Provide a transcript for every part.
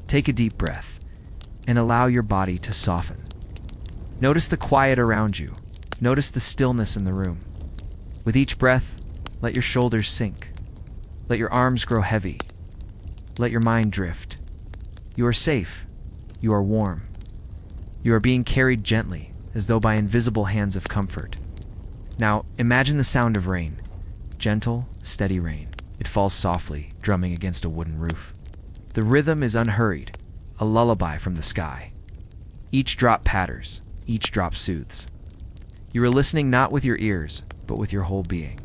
Take a deep breath and allow your body to soften. Notice the quiet around you. Notice the stillness in the room. With each breath, let your shoulders sink. Let your arms grow heavy. Let your mind drift. You are safe. You are warm. You are being carried gently, as though by invisible hands of comfort. Now, imagine the sound of rain. Gentle, steady rain. It falls softly, drumming against a wooden roof. The rhythm is unhurried, a lullaby from the sky. Each drop patters, each drop soothes. You are listening not with your ears, but with your whole being.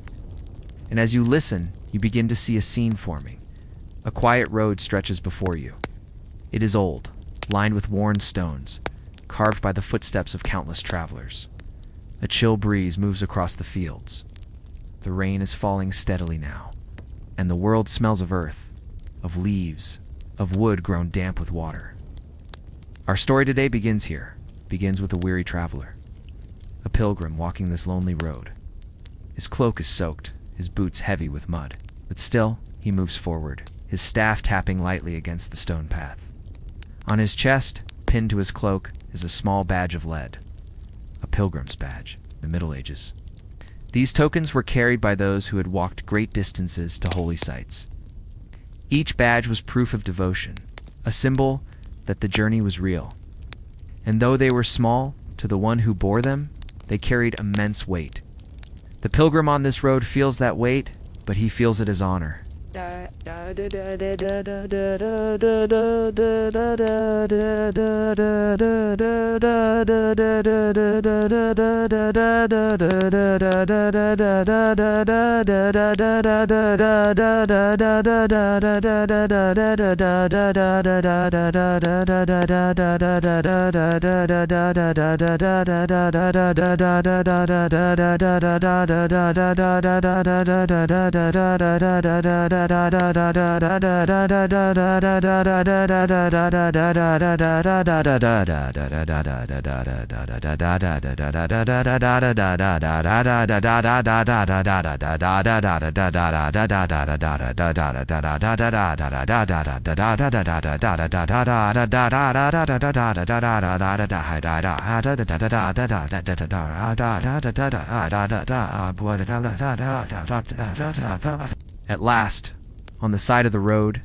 And as you listen, you begin to see a scene forming. A quiet road stretches before you. It is old, lined with worn stones, carved by the footsteps of countless travelers. A chill breeze moves across the fields. The rain is falling steadily now, and the world smells of earth, of leaves, of wood grown damp with water. Our story today begins here, begins with a weary traveler, a pilgrim walking this lonely road. His cloak is soaked, his boots heavy with mud, but still he moves forward, his staff tapping lightly against the stone path. On his chest, pinned to his cloak, is a small badge of lead, a pilgrim's badge, in the Middle Ages. These tokens were carried by those who had walked great distances to holy sites. Each badge was proof of devotion, a symbol that the journey was real. And though they were small, to the one who bore them, they carried immense weight. The pilgrim on this road feels that weight, but he feels it as honor. At last, on the side of the road,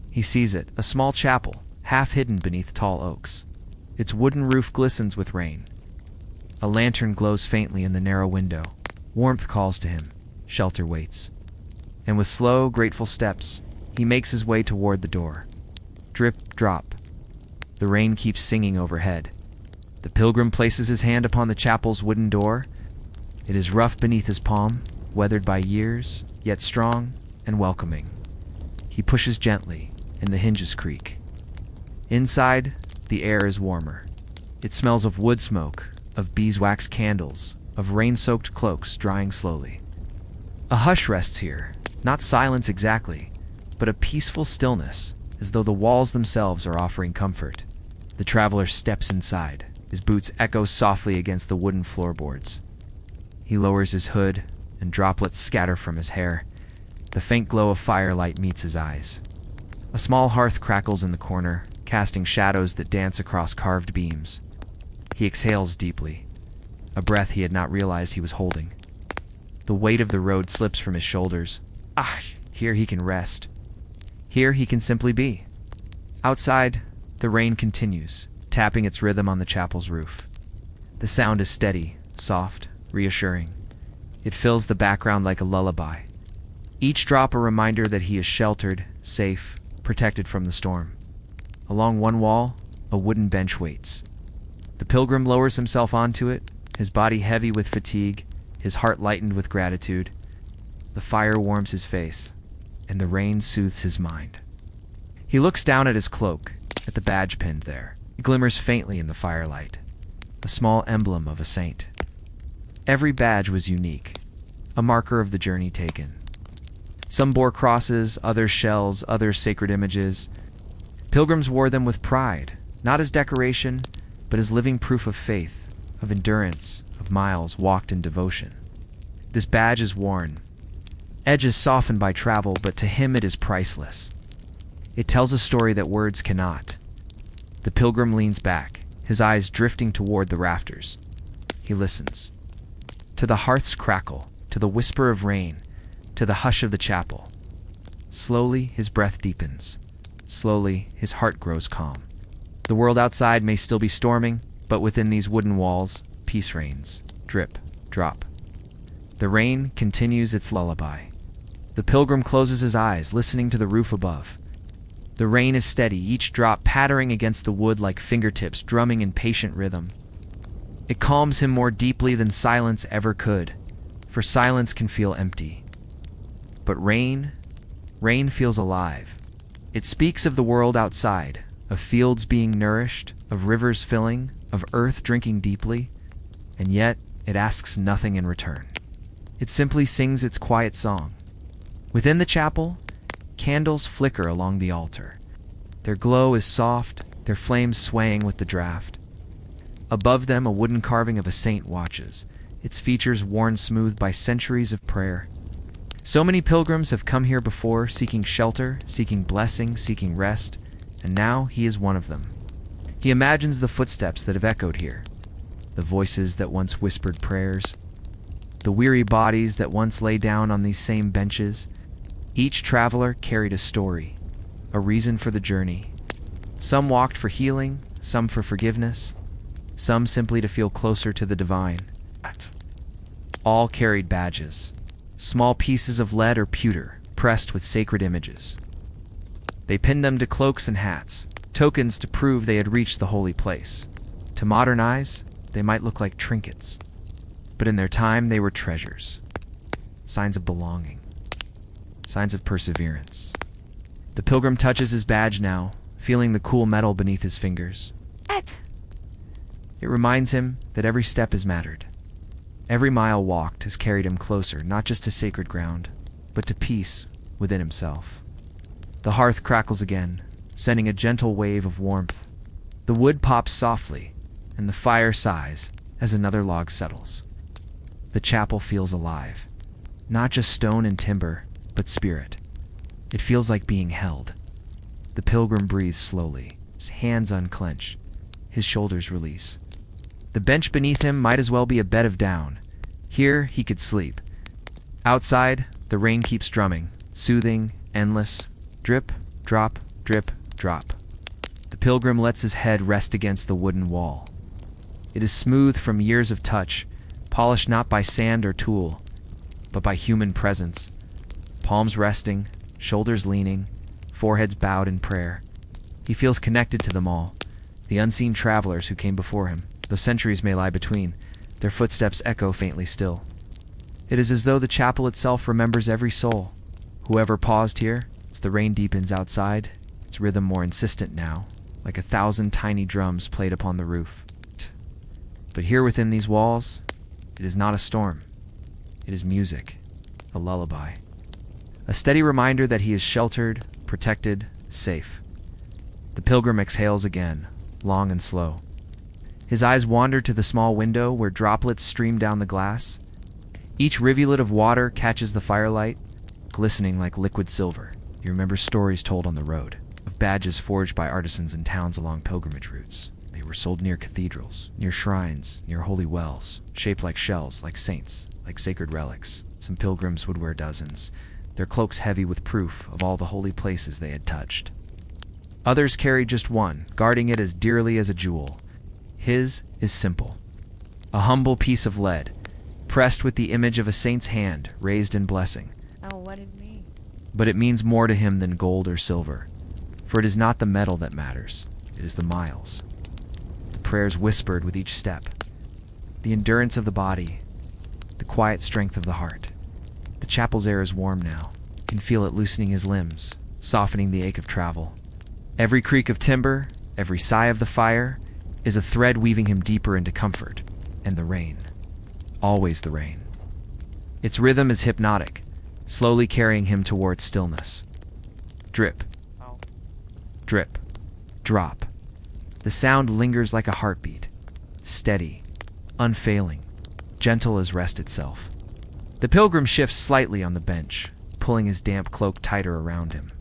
he sees it, a small chapel, half hidden beneath tall oaks. Its wooden roof glistens with rain. A lantern glows faintly in the narrow window. Warmth calls to him. Shelter waits. And with slow, grateful steps, he makes his way toward the door. Drip, drop. The rain keeps singing overhead. The pilgrim places his hand upon the chapel's wooden door. It is rough beneath his palm, weathered by years, yet strong and welcoming. He pushes gently, and the hinges creak. Inside, the air is warmer. It smells of wood smoke, of beeswax candles, of rain-soaked cloaks drying slowly. A hush rests here, not silence exactly, but a peaceful stillness, as though the walls themselves are offering comfort. The traveler steps inside. His boots echo softly against the wooden floorboards. He lowers his hood, and droplets scatter from his hair. The faint glow of firelight meets his eyes. A small hearth crackles in the corner, casting shadows that dance across carved beams. He exhales deeply, a breath he had not realized he was holding. The weight of the road slips from his shoulders. Here he can rest. Here he can simply be. Outside, the rain continues, tapping its rhythm on the chapel's roof. The sound is steady, soft, reassuring. It fills the background like a lullaby. Each drop a reminder that he is sheltered, safe, protected from the storm. Along one wall, a wooden bench waits. The pilgrim lowers himself onto it, his body heavy with fatigue, his heart lightened with gratitude. The fire warms his face, and the rain soothes his mind. He looks down at his cloak, at the badge pinned there. It glimmers faintly in the firelight, a small emblem of a saint. Every badge was unique, a marker of the journey taken. Some bore crosses, others shells, others sacred images. Pilgrims wore them with pride, not as decoration, but as living proof of faith, of endurance, of miles walked in devotion. This badge is worn, edges softened by travel, but to him it is priceless. It tells a story that words cannot. The pilgrim leans back, his eyes drifting toward the rafters. He listens. To the hearth's crackle, to the whisper of rain, to the hush of the chapel. Slowly, his breath deepens. Slowly, his heart grows calm. The world outside may still be storming, but within these wooden walls, peace reigns. Drip, drop. The rain continues its lullaby. The pilgrim closes his eyes, listening to the roof above. The rain is steady, each drop pattering against the wood like fingertips drumming in patient rhythm. It calms him more deeply than silence ever could, for silence can feel empty. But rain feels alive. It speaks of the world outside, of fields being nourished, of rivers filling, of earth drinking deeply, and yet it asks nothing in return. It simply sings its quiet song. Within the chapel, candles flicker along the altar. Their glow is soft, their flames swaying with the draft. Above them, a wooden carving of a saint watches, its features worn smooth by centuries of prayer. So many pilgrims have come here before, seeking shelter, seeking blessing, seeking rest, and now he is one of them. He imagines the footsteps that have echoed here, the voices that once whispered prayers, the weary bodies that once lay down on these same benches. Each traveler carried a story, a reason for the journey. Some walked for healing, some for forgiveness, some simply to feel closer to the divine. All carried badges, small pieces of lead or pewter pressed with sacred images. They pinned them to cloaks and hats, tokens to prove they had reached the holy place. To modern eyes, they might look like trinkets, but in their time they were treasures, signs of belonging, signs of perseverance. The pilgrim touches his badge now, feeling the cool metal beneath his fingers. It reminds him that every step has mattered. Every mile walked has carried him closer, not just to sacred ground, but to peace within himself. The hearth crackles again, sending a gentle wave of warmth. The wood pops softly, and the fire sighs as another log settles. The chapel feels alive. Not just stone and timber, but spirit. It feels like being held. The pilgrim breathes slowly, his hands unclench, his shoulders release. The bench beneath him might as well be a bed of down. Here he could sleep. Outside, the rain keeps drumming, soothing, endless. Drip, drop, drip, drop. The pilgrim lets his head rest against the wooden wall. It is smooth from years of touch, polished not by sand or tool, but by human presence. Palms resting, shoulders leaning, foreheads bowed in prayer. He feels connected to them all, the unseen travelers who came before him. Though centuries may lie between, their footsteps echo faintly still. It is as though the chapel itself remembers every soul. Whoever paused here, as the rain deepens outside, its rhythm more insistent now, like 1,000 tiny drums played upon the roof. But here within these walls, it is not a storm. It is music, a lullaby. A steady reminder that he is sheltered, protected, safe. The pilgrim exhales again, long and slow. His eyes wander to the small window where droplets stream down the glass. Each rivulet of water catches the firelight, glistening like liquid silver. You remember stories told on the road, of badges forged by artisans in towns along pilgrimage routes. They were sold near cathedrals, near shrines, near holy wells, shaped like shells, like saints, like sacred relics. Some pilgrims would wear dozens, their cloaks heavy with proof of all the holy places they had touched. Others carried just one, guarding it as dearly as a jewel. His is simple. A humble piece of lead, pressed with the image of a saint's hand, raised in blessing. Oh, what did it mean? But it means more to him than gold or silver, for it is not the metal that matters, it is the miles. The prayers whispered with each step, the endurance of the body, the quiet strength of the heart. The chapel's air is warm now. You can feel it loosening his limbs, softening the ache of travel. Every creak of timber, every sigh of the fire, is a thread weaving him deeper into comfort, and the rain. Always the rain. Its rhythm is hypnotic, slowly carrying him towards stillness. Drip. Drip. Drop. The sound lingers like a heartbeat, steady, unfailing, gentle as rest itself. The pilgrim shifts slightly on the bench, pulling his damp cloak tighter around him.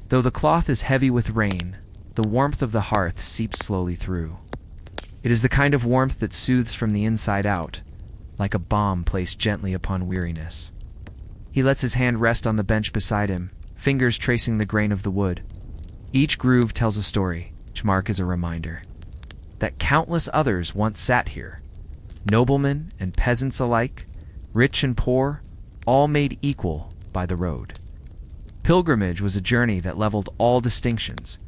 Though the cloth is heavy with rain, the warmth of the hearth seeps slowly through. It is the kind of warmth that soothes from the inside out, like a balm placed gently upon weariness. He lets his hand rest on the bench beside him, fingers tracing the grain of the wood. Each groove tells a story, each mark is a reminder that countless others once sat here, noblemen and peasants alike, rich and poor, all made equal by the road. Pilgrimage was a journey that leveled all distinctions.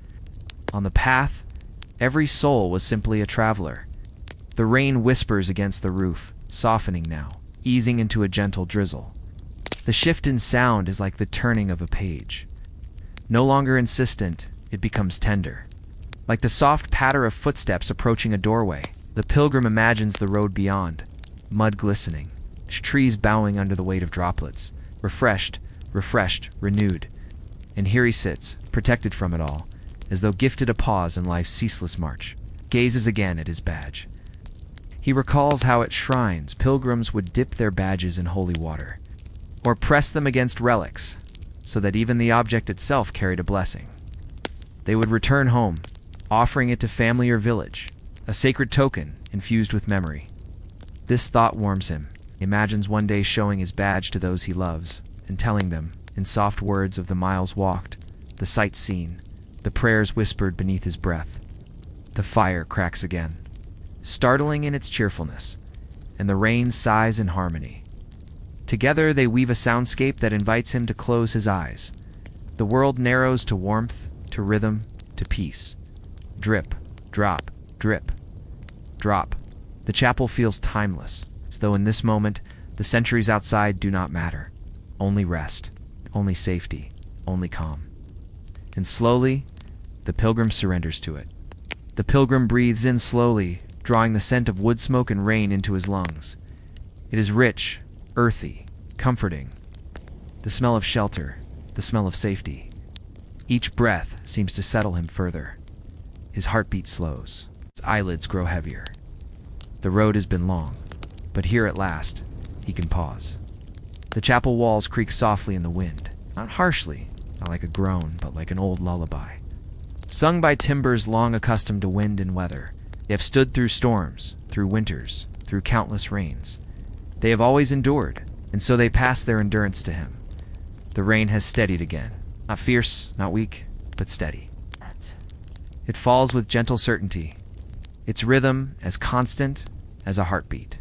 On the path, every soul was simply a traveler. The rain whispers against the roof, softening now, easing into a gentle drizzle. The shift in sound is like the turning of a page. No longer insistent, it becomes tender. Like the soft patter of footsteps approaching a doorway, the pilgrim imagines the road beyond, mud glistening, trees bowing under the weight of droplets, refreshed, renewed. And here he sits, protected from it all, as though gifted a pause in life's ceaseless march, gazes again at his badge. He recalls how at shrines pilgrims would dip their badges in holy water, or press them against relics, so that even the object itself carried a blessing. They would return home, offering it to family or village, a sacred token infused with memory. This thought warms him. He imagines one day showing his badge to those he loves, and telling them, in soft words of the miles walked, the sights seen, the prayers whispered beneath his breath. The fire cracks again, startling in its cheerfulness, and the rain sighs in harmony. Together they weave a soundscape that invites him to close his eyes. The world narrows to warmth, to rhythm, to peace. Drip, drop, drip, drop. The chapel feels timeless, as though in this moment the centuries outside do not matter. Only rest, only safety, only calm. And slowly, the pilgrim surrenders to it. The pilgrim breathes in slowly, drawing the scent of wood smoke and rain into his lungs. It is rich, earthy, comforting. The smell of shelter, the smell of safety. Each breath seems to settle him further. His heartbeat slows. His eyelids grow heavier. The road has been long, but here at last, he can pause. The chapel walls creak softly in the wind, not harshly, not like a groan, but like an old lullaby. Sung by timbers long accustomed to wind and weather, they have stood through storms, through winters, through countless rains. They have always endured, and so they pass their endurance to him. The rain has steadied again, not fierce, not weak, but steady. It falls with gentle certainty, its rhythm as constant as a heartbeat.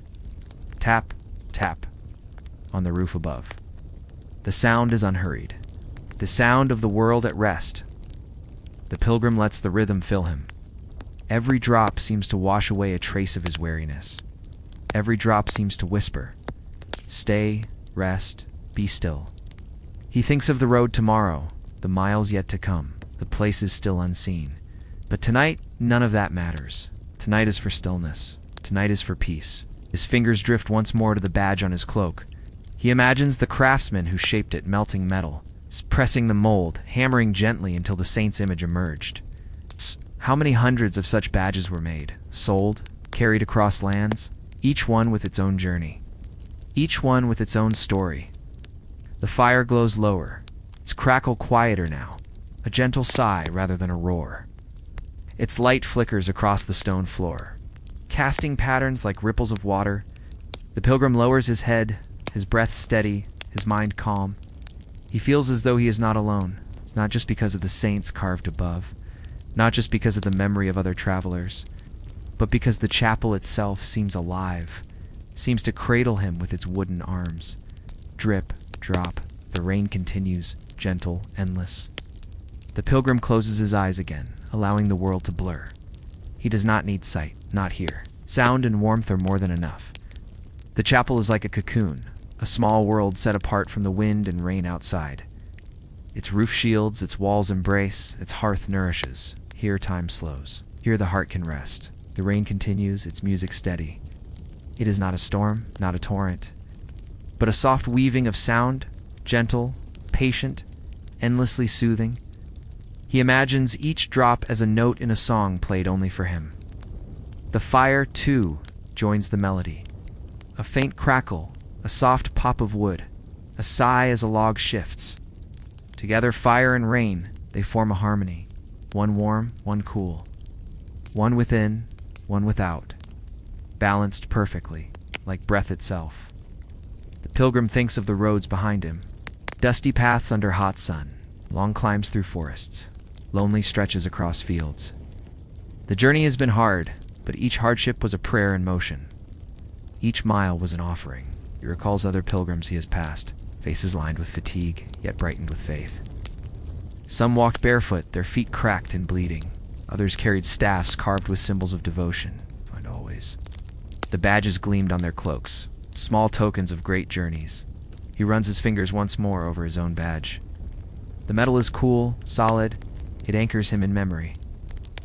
Tap, tap, on the roof above. The sound is unhurried, the sound of the world at rest. The pilgrim lets the rhythm fill him. Every drop seems to wash away a trace of his weariness. Every drop seems to whisper, "Stay, rest, be still." He thinks of the road tomorrow, the miles yet to come, the places still unseen. But tonight, none of that matters. Tonight is for stillness. Tonight is for peace. His fingers drift once more to the badge on his cloak. He imagines the craftsman who shaped it melting metal, pressing the mold, hammering gently until the saint's image emerged. How many hundreds of such badges were made, sold, carried across lands, each one with its own journey, each one with its own story. The fire glows lower, its crackle quieter now, a gentle sigh rather than a roar. Its light flickers across the stone floor, casting patterns like ripples of water. The pilgrim lowers his head, his breath steady, his mind calm. He feels as though he is not alone. It's not just because of the saints carved above, not just because of the memory of other travelers, but because the chapel itself seems alive, seems to cradle him with its wooden arms. Drip, drop, the rain continues, gentle, endless. The pilgrim closes his eyes again, allowing the world to blur. He does not need sight, not here. Sound and warmth are more than enough. The chapel is like a cocoon, a small world set apart from the wind and rain outside. Its roof shields, its walls embrace, its hearth nourishes. Here time slows. Here the heart can rest. The rain continues, its music steady. It is not a storm, not a torrent, but a soft weaving of sound, gentle, patient, endlessly soothing. He imagines each drop as a note in a song played only for him. The fire, too, joins the melody. A faint crackle, a soft pop of wood, a sigh as a log shifts. Together, fire and rain, they form a harmony, one warm, one cool, one within, one without, balanced perfectly, like breath itself. The pilgrim thinks of the roads behind him, dusty paths under hot sun, long climbs through forests, lonely stretches across fields. The journey has been hard, but each hardship was a prayer in motion. Each mile was an offering. He recalls other pilgrims he has passed, faces lined with fatigue, yet brightened with faith. Some walked barefoot, their feet cracked and bleeding. Others carried staffs carved with symbols of devotion, find always. The badges gleamed on their cloaks, small tokens of great journeys. He runs his fingers once more over his own badge. The metal is cool, solid. It anchors him in memory.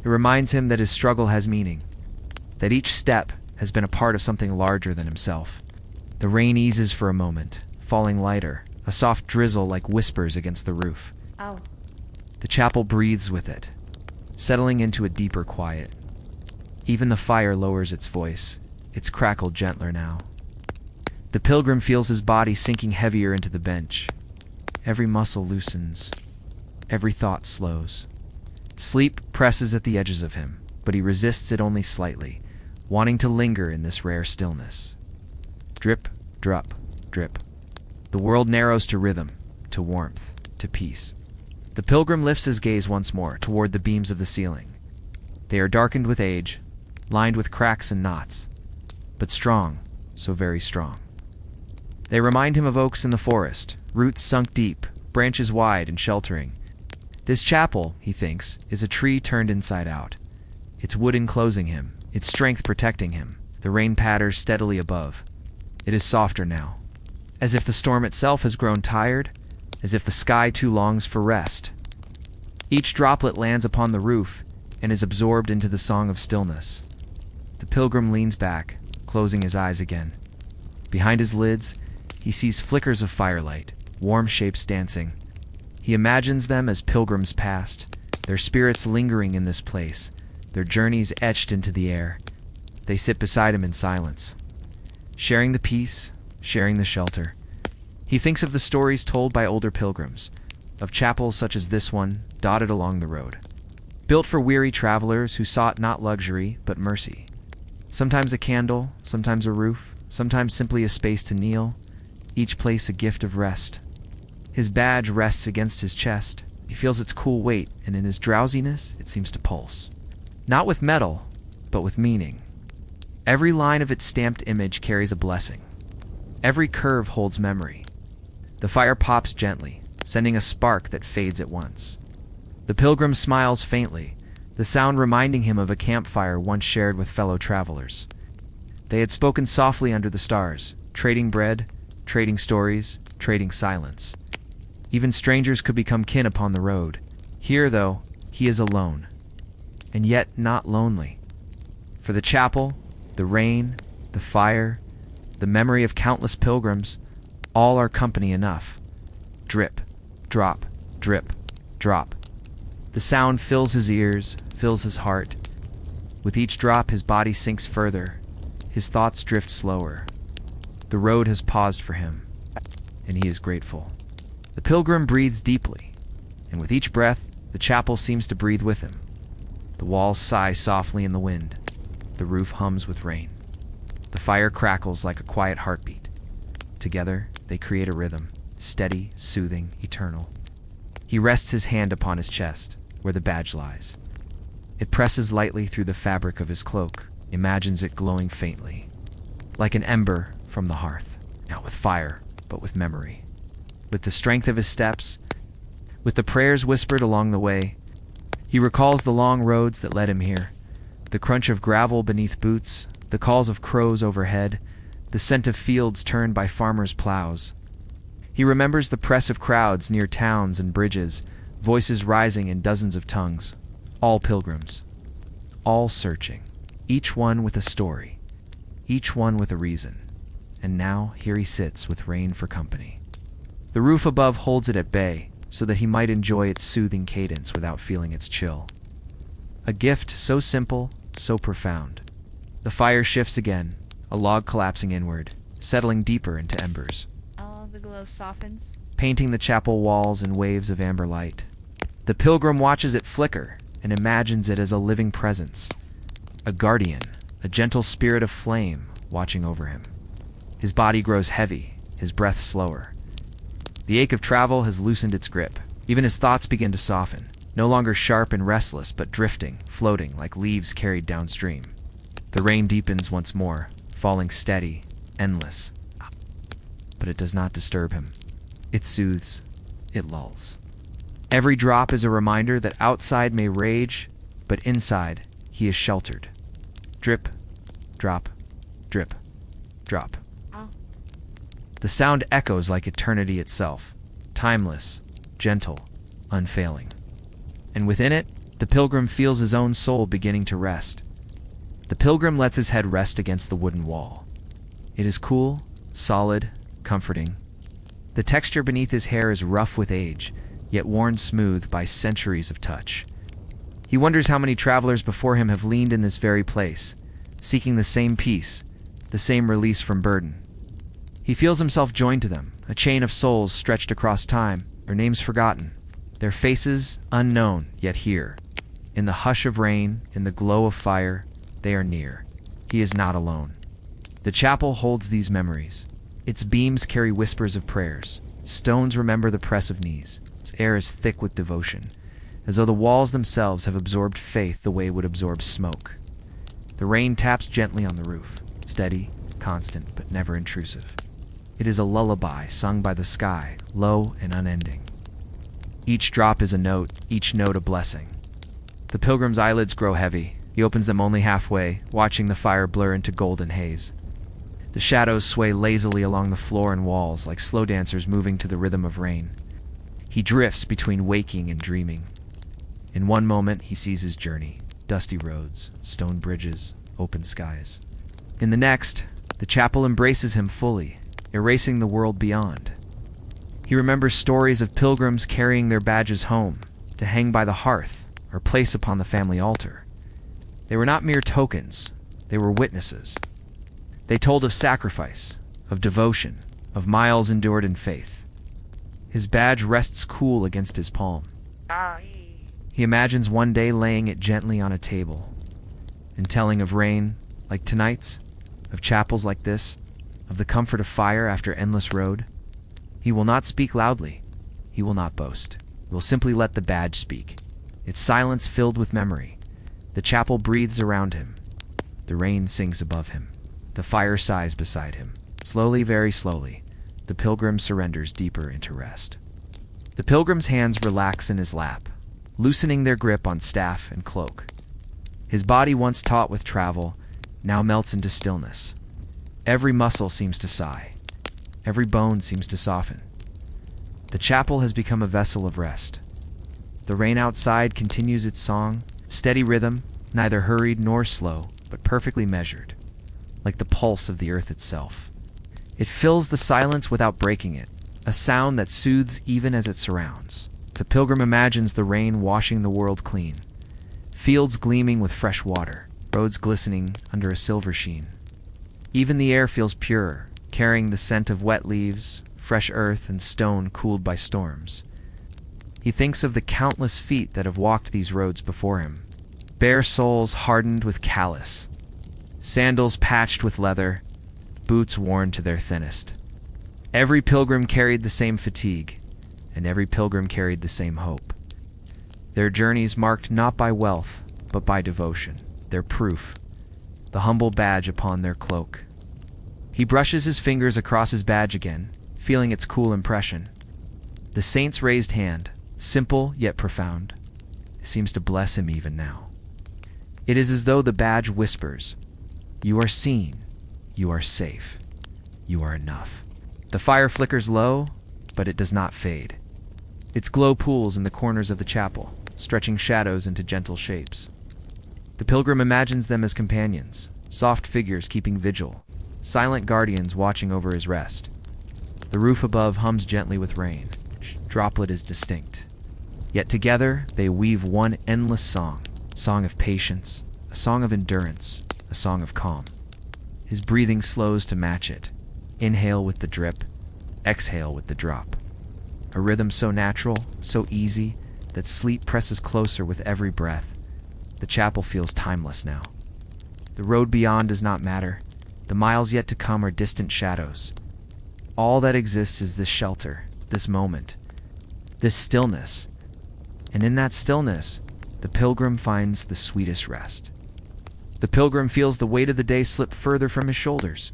It reminds him that his struggle has meaning, that each step has been a part of something larger than himself. The rain eases for a moment, falling lighter, a soft drizzle like whispers against the roof. Ow. The chapel breathes with it, settling into a deeper quiet. Even the fire lowers its voice, its crackle gentler now. The pilgrim feels his body sinking heavier into the bench. Every muscle loosens, every thought slows. Sleep presses at the edges of him, but he resists it only slightly, wanting to linger in this rare stillness. Drip, drop, drip. The world narrows to rhythm, to warmth, to peace. The pilgrim lifts his gaze once more toward the beams of the ceiling. They are darkened with age, lined with cracks and knots, but strong, so very strong. They remind him of oaks in the forest, roots sunk deep, branches wide and sheltering. This chapel, he thinks, is a tree turned inside out. Its wood enclosing him, its strength protecting him. The rain patters steadily above. It is softer now, as if the storm itself has grown tired, as if the sky too longs for rest. Each droplet lands upon the roof and is absorbed into the song of stillness. The pilgrim leans back, closing his eyes again. Behind his lids, he sees flickers of firelight, warm shapes dancing. He imagines them as pilgrims past, their spirits lingering in this place, their journeys etched into the air. They sit beside him in silence, sharing the peace, sharing the shelter. He thinks of the stories told by older pilgrims, of chapels such as this one, dotted along the road, built for weary travelers who sought not luxury, but mercy. Sometimes a candle, sometimes a roof, sometimes simply a space to kneel, each place a gift of rest. His badge rests against his chest. He feels its cool weight, and in his drowsiness, it seems to pulse. Not with metal, but with meaning. Every line of its stamped image carries a blessing. Every curve holds memory. The fire pops gently, sending a spark that fades at once. The pilgrim smiles faintly, the sound reminding him of a campfire once shared with fellow travelers. They had spoken softly under the stars, trading bread, trading stories, trading silence. Even strangers could become kin upon the road. Here, though, he is alone, and yet not lonely. For the chapel, the rain, the fire, the memory of countless pilgrims, all are company enough. Drip, drop, drip, drop. The sound fills his ears, fills his heart. With each drop, his body sinks further. His thoughts drift slower. The road has paused for him, and he is grateful. The pilgrim breathes deeply, and with each breath, the chapel seems to breathe with him. The walls sigh softly in the wind. The roof hums with rain. The fire crackles like a quiet heartbeat. Together, they create a rhythm, steady, soothing, eternal. He rests his hand upon his chest, where the badge lies. It presses lightly through the fabric of his cloak, imagines it glowing faintly, like an ember from the hearth, not with fire, but with memory. With the strength of his steps, with the prayers whispered along the way, he recalls the long roads that led him here, the crunch of gravel beneath boots, the calls of crows overhead, the scent of fields turned by farmers' plows. He remembers the press of crowds near towns and bridges, voices rising in dozens of tongues, all pilgrims, all searching, each one with a story, each one with a reason. And now here he sits with rain for company. The roof above holds it at bay, so that he might enjoy its soothing cadence without feeling its chill. A gift so simple, so profound. The fire shifts again, a log collapsing inward, settling deeper into embers. Oh, the glow softens. Painting the chapel walls in waves of amber light. The pilgrim watches it flicker and imagines it as a living presence, a guardian, a gentle spirit of flame watching over him. His body grows heavy, his breath slower. The ache of travel has loosened its grip. Even his thoughts begin to soften, no longer sharp and restless, but drifting, floating like leaves carried downstream. The rain deepens once more, falling steady, endless. But it does not disturb him. It soothes, it lulls. Every drop is a reminder that outside may rage, but inside he is sheltered. Drip, drop, drip, drop. The sound echoes like eternity itself, timeless, gentle, unfailing. And within it, the pilgrim feels his own soul beginning to rest. The pilgrim lets his head rest against the wooden wall. It is cool, solid, comforting. The texture beneath his hair is rough with age, yet worn smooth by centuries of touch. He wonders how many travelers before him have leaned in this very place, seeking the same peace, the same release from burden. He feels himself joined to them, a chain of souls stretched across time, their names forgotten, their faces unknown yet here. In the hush of rain, in the glow of fire, they are near. He is not alone. The chapel holds these memories. Its beams carry whispers of prayers. Stones remember the press of knees. Its air is thick with devotion, as though the walls themselves have absorbed faith the way it would absorb smoke. The rain taps gently on the roof, steady, constant, but never intrusive. It is a lullaby sung by the sky, low and unending. Each drop is a note, each note a blessing. The pilgrim's eyelids grow heavy. He opens them only halfway, watching the fire blur into golden haze. The shadows sway lazily along the floor and walls like slow dancers moving to the rhythm of rain. He drifts between waking and dreaming. In one moment, he sees his journey, dusty roads, stone bridges, open skies. In the next, the chapel embraces him fully, erasing the world beyond. He remembers stories of pilgrims carrying their badges home, to hang by the hearth or place upon the family altar. They were not mere tokens, they were witnesses. They told of sacrifice, of devotion, of miles endured in faith. His badge rests cool against his palm. He imagines one day laying it gently on a table, and telling of rain like tonight's, of chapels like this, of the comfort of fire after endless road. He will not speak loudly. He will not boast. He will simply let the badge speak. Its silence filled with memory. The chapel breathes around him. The rain sings above him. The fire sighs beside him. Slowly, very slowly, the pilgrim surrenders deeper into rest. The pilgrim's hands relax in his lap, loosening their grip on staff and cloak. His body, once taut with travel, now melts into stillness. Every muscle seems to sigh. Every bone seems to soften. The chapel has become a vessel of rest. The rain outside continues its song, steady rhythm, neither hurried nor slow, but perfectly measured, like the pulse of the earth itself. It fills the silence without breaking it, a sound that soothes even as it surrounds. The pilgrim imagines the rain washing the world clean, fields gleaming with fresh water, roads glistening under a silver sheen. Even the air feels purer, carrying the scent of wet leaves, fresh earth, and stone cooled by storms. He thinks of the countless feet that have walked these roads before him, bare soles hardened with callus, sandals patched with leather, boots worn to their thinnest. Every pilgrim carried the same fatigue, and every pilgrim carried the same hope. Their journeys marked not by wealth, but by devotion, their proof, the humble badge upon their cloak. He brushes his fingers across his badge again, feeling its cool impression. The saint's raised hand, simple yet profound, seems to bless him even now. It is as though the badge whispers, "You are seen, you are safe, you are enough." The fire flickers low, but it does not fade. Its glow pools in the corners of the chapel, stretching shadows into gentle shapes. The pilgrim imagines them as companions, soft figures keeping vigil, silent guardians watching over his rest. The roof above hums gently with rain. Each droplet is distinct. Yet together they weave one endless song, a song of patience, a song of endurance, a song of calm. His breathing slows to match it. Inhale with the drip, exhale with the drop. A rhythm so natural, so easy, that sleep presses closer with every breath. The chapel feels timeless now. The road beyond does not matter. The miles yet to come are distant shadows. All that exists is this shelter, this moment, this stillness. And in that stillness, the pilgrim finds the sweetest rest. The pilgrim feels the weight of the day slip further from his shoulders.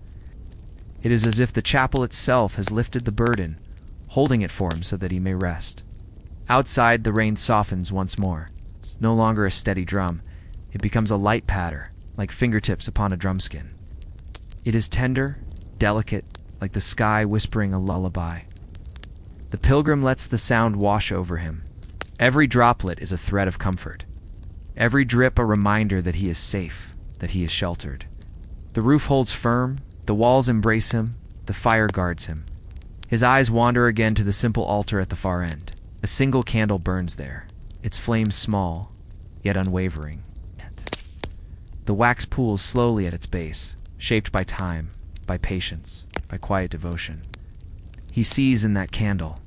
It is as if the chapel itself has lifted the burden, holding it for him so that he may rest. Outside, the rain softens once more. It's no longer a steady drum. It becomes a light patter, like fingertips upon a drumskin. It is tender, delicate, like the sky whispering a lullaby. The pilgrim lets the sound wash over him. Every droplet is a thread of comfort. Every drip a reminder that he is safe, that he is sheltered. The roof holds firm, the walls embrace him, the fire guards him. His eyes wander again to the simple altar at the far end. A single candle burns there, its flame small, yet unwavering. The wax pools slowly at its base, shaped by time, by patience, by quiet devotion. He sees in that candle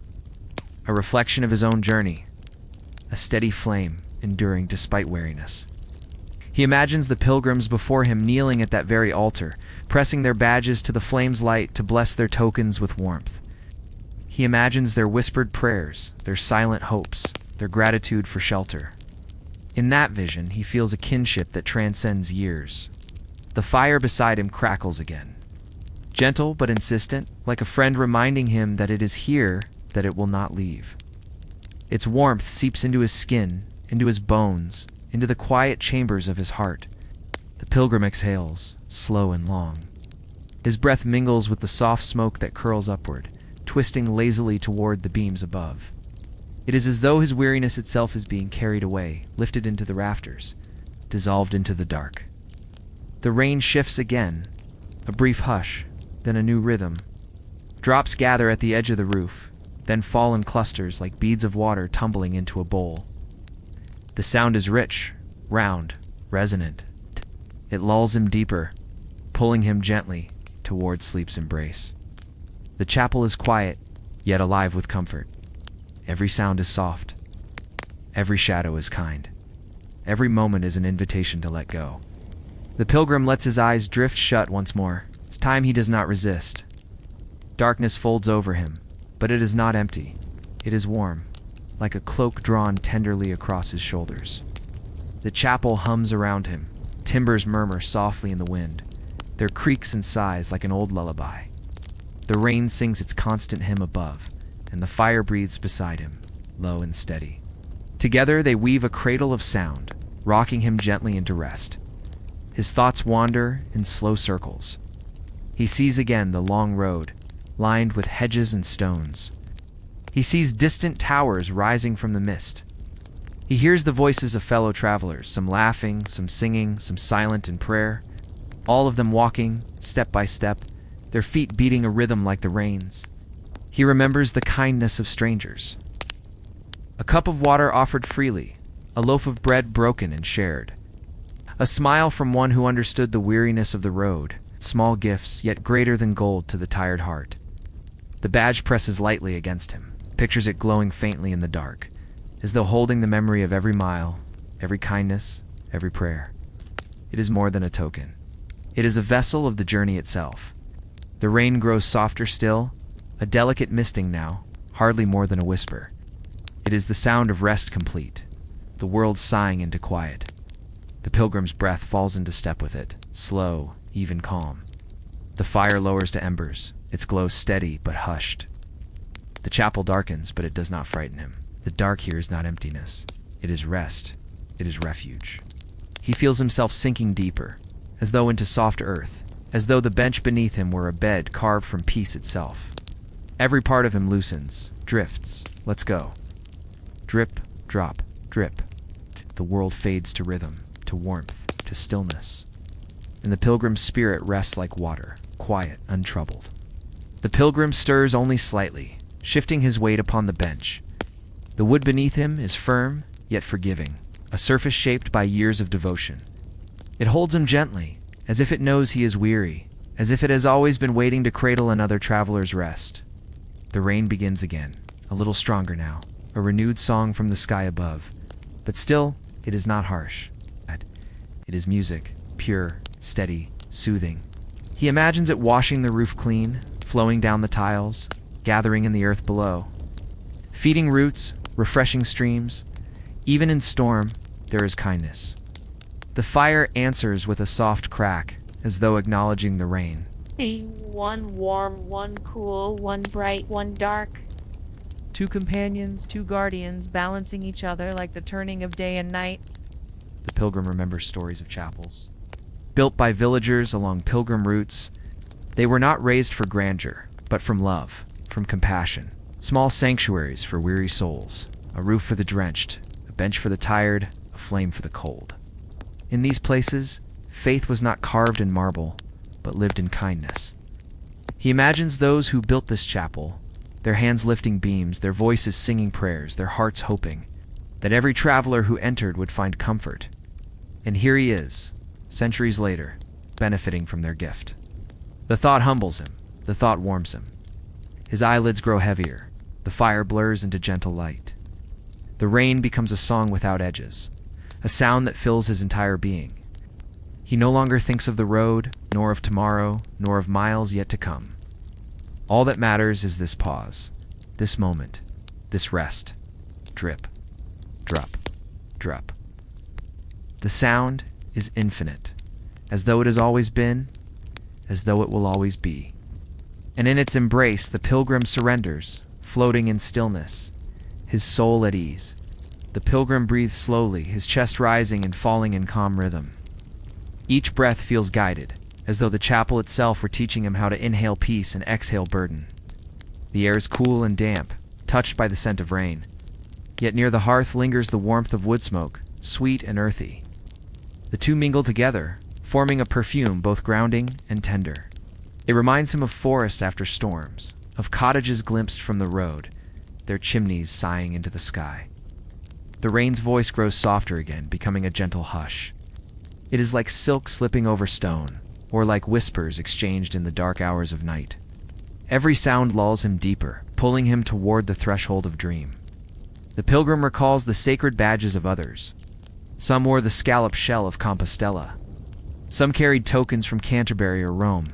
a reflection of his own journey, a steady flame enduring despite weariness. He imagines the pilgrims before him kneeling at that very altar, pressing their badges to the flame's light to bless their tokens with warmth. He imagines their whispered prayers, their silent hopes, their gratitude for shelter. In that vision, he feels a kinship that transcends years. The fire beside him crackles again. Gentle but insistent, like a friend reminding him that it is here, that it will not leave. Its warmth seeps into his skin, into his bones, into the quiet chambers of his heart. The pilgrim exhales, slow and long. His breath mingles with the soft smoke that curls upward, twisting lazily toward the beams above. It is as though his weariness itself is being carried away, lifted into the rafters, dissolved into the dark. The rain shifts again, a brief hush, then a new rhythm. Drops gather at the edge of the roof, then fall in clusters like beads of water tumbling into a bowl. The sound is rich, round, resonant. It lulls him deeper, pulling him gently toward sleep's embrace. The chapel is quiet, yet alive with comfort. Every sound is soft. Every shadow is kind. Every moment is an invitation to let go. The pilgrim lets his eyes drift shut once more. It's time he does not resist. Darkness folds over him, but it is not empty. It is warm, like a cloak drawn tenderly across his shoulders. The chapel hums around him. Timbers murmur softly in the wind. There creaks and sighs like an old lullaby. The rain sings its constant hymn above, and the fire breathes beside him, low and steady. Together they weave a cradle of sound, rocking him gently into rest. His thoughts wander in slow circles. He sees again the long road, lined with hedges and stones. He sees distant towers rising from the mist. He hears the voices of fellow travelers, some laughing, some singing, some silent in prayer, all of them walking, step by step, their feet beating a rhythm like the rain's. He remembers the kindness of strangers. A cup of water offered freely, a loaf of bread broken and shared. A smile from one who understood the weariness of the road, small gifts yet greater than gold to the tired heart. The badge presses lightly against him, pictures it glowing faintly in the dark, as though holding the memory of every mile, every kindness, every prayer. It is more than a token. It is a vessel of the journey itself. The rain grows softer still, a delicate misting now, hardly more than a whisper. It is the sound of rest complete, the world sighing into quiet. The pilgrim's breath falls into step with it, slow, even calm. The fire lowers to embers, its glow steady but hushed. The chapel darkens, but it does not frighten him. The dark here is not emptiness. It is rest. It is refuge. He feels himself sinking deeper, as though into soft earth, as though the bench beneath him were a bed carved from peace itself. Every part of him loosens, drifts, lets go. Drip, drop, drip. The world fades to rhythm, to warmth, to stillness. And the pilgrim's spirit rests like water, quiet, untroubled. The pilgrim stirs only slightly, shifting his weight upon the bench. The wood beneath him is firm, yet forgiving, a surface shaped by years of devotion. It holds him gently, as if it knows he is weary, as if it has always been waiting to cradle another traveler's rest. The rain begins again, a little stronger now, a renewed song from the sky above. But still, it is not harsh. It is music, pure, steady, soothing. He imagines it washing the roof clean, flowing down the tiles, gathering in the earth below. Feeding roots, refreshing streams. Even in storm, there is kindness. The fire answers with a soft crack, as though acknowledging the rain. One warm, one cool, one bright, one dark. Two companions, two guardians, balancing each other like the turning of day and night. The pilgrim remembers stories of chapels. Built by villagers along pilgrim routes, they were not raised for grandeur, but from love, from compassion. Small sanctuaries for weary souls, a roof for the drenched, a bench for the tired, a flame for the cold. In these places, faith was not carved in marble, but lived in kindness. He imagines those who built this chapel, their hands lifting beams, their voices singing prayers, their hearts hoping that every traveler who entered would find comfort. And here he is, centuries later, benefiting from their gift. The thought humbles him, the thought warms him. His eyelids grow heavier, the fire blurs into gentle light. The rain becomes a song without edges, a sound that fills his entire being. He no longer thinks of the road, nor of tomorrow, nor of miles yet to come. All that matters is this pause, this moment, this rest. Drip, drop, drop. The sound is infinite, as though it has always been, as though it will always be. And in its embrace, the pilgrim surrenders, floating in stillness, his soul at ease. The pilgrim breathes slowly, his chest rising and falling in calm rhythm. Each breath feels guided, as though the chapel itself were teaching him how to inhale peace and exhale burden. The air is cool and damp, touched by the scent of rain. Yet near the hearth lingers the warmth of wood smoke, sweet and earthy. The two mingle together, forming a perfume both grounding and tender. It reminds him of forests after storms, of cottages glimpsed from the road, their chimneys sighing into the sky. The rain's voice grows softer again, becoming a gentle hush. It is like silk slipping over stone, or like whispers exchanged in the dark hours of night. Every sound lulls him deeper, pulling him toward the threshold of dream. The pilgrim recalls the sacred badges of others. Some wore the scallop shell of Compostela. Some carried tokens from Canterbury or Rome.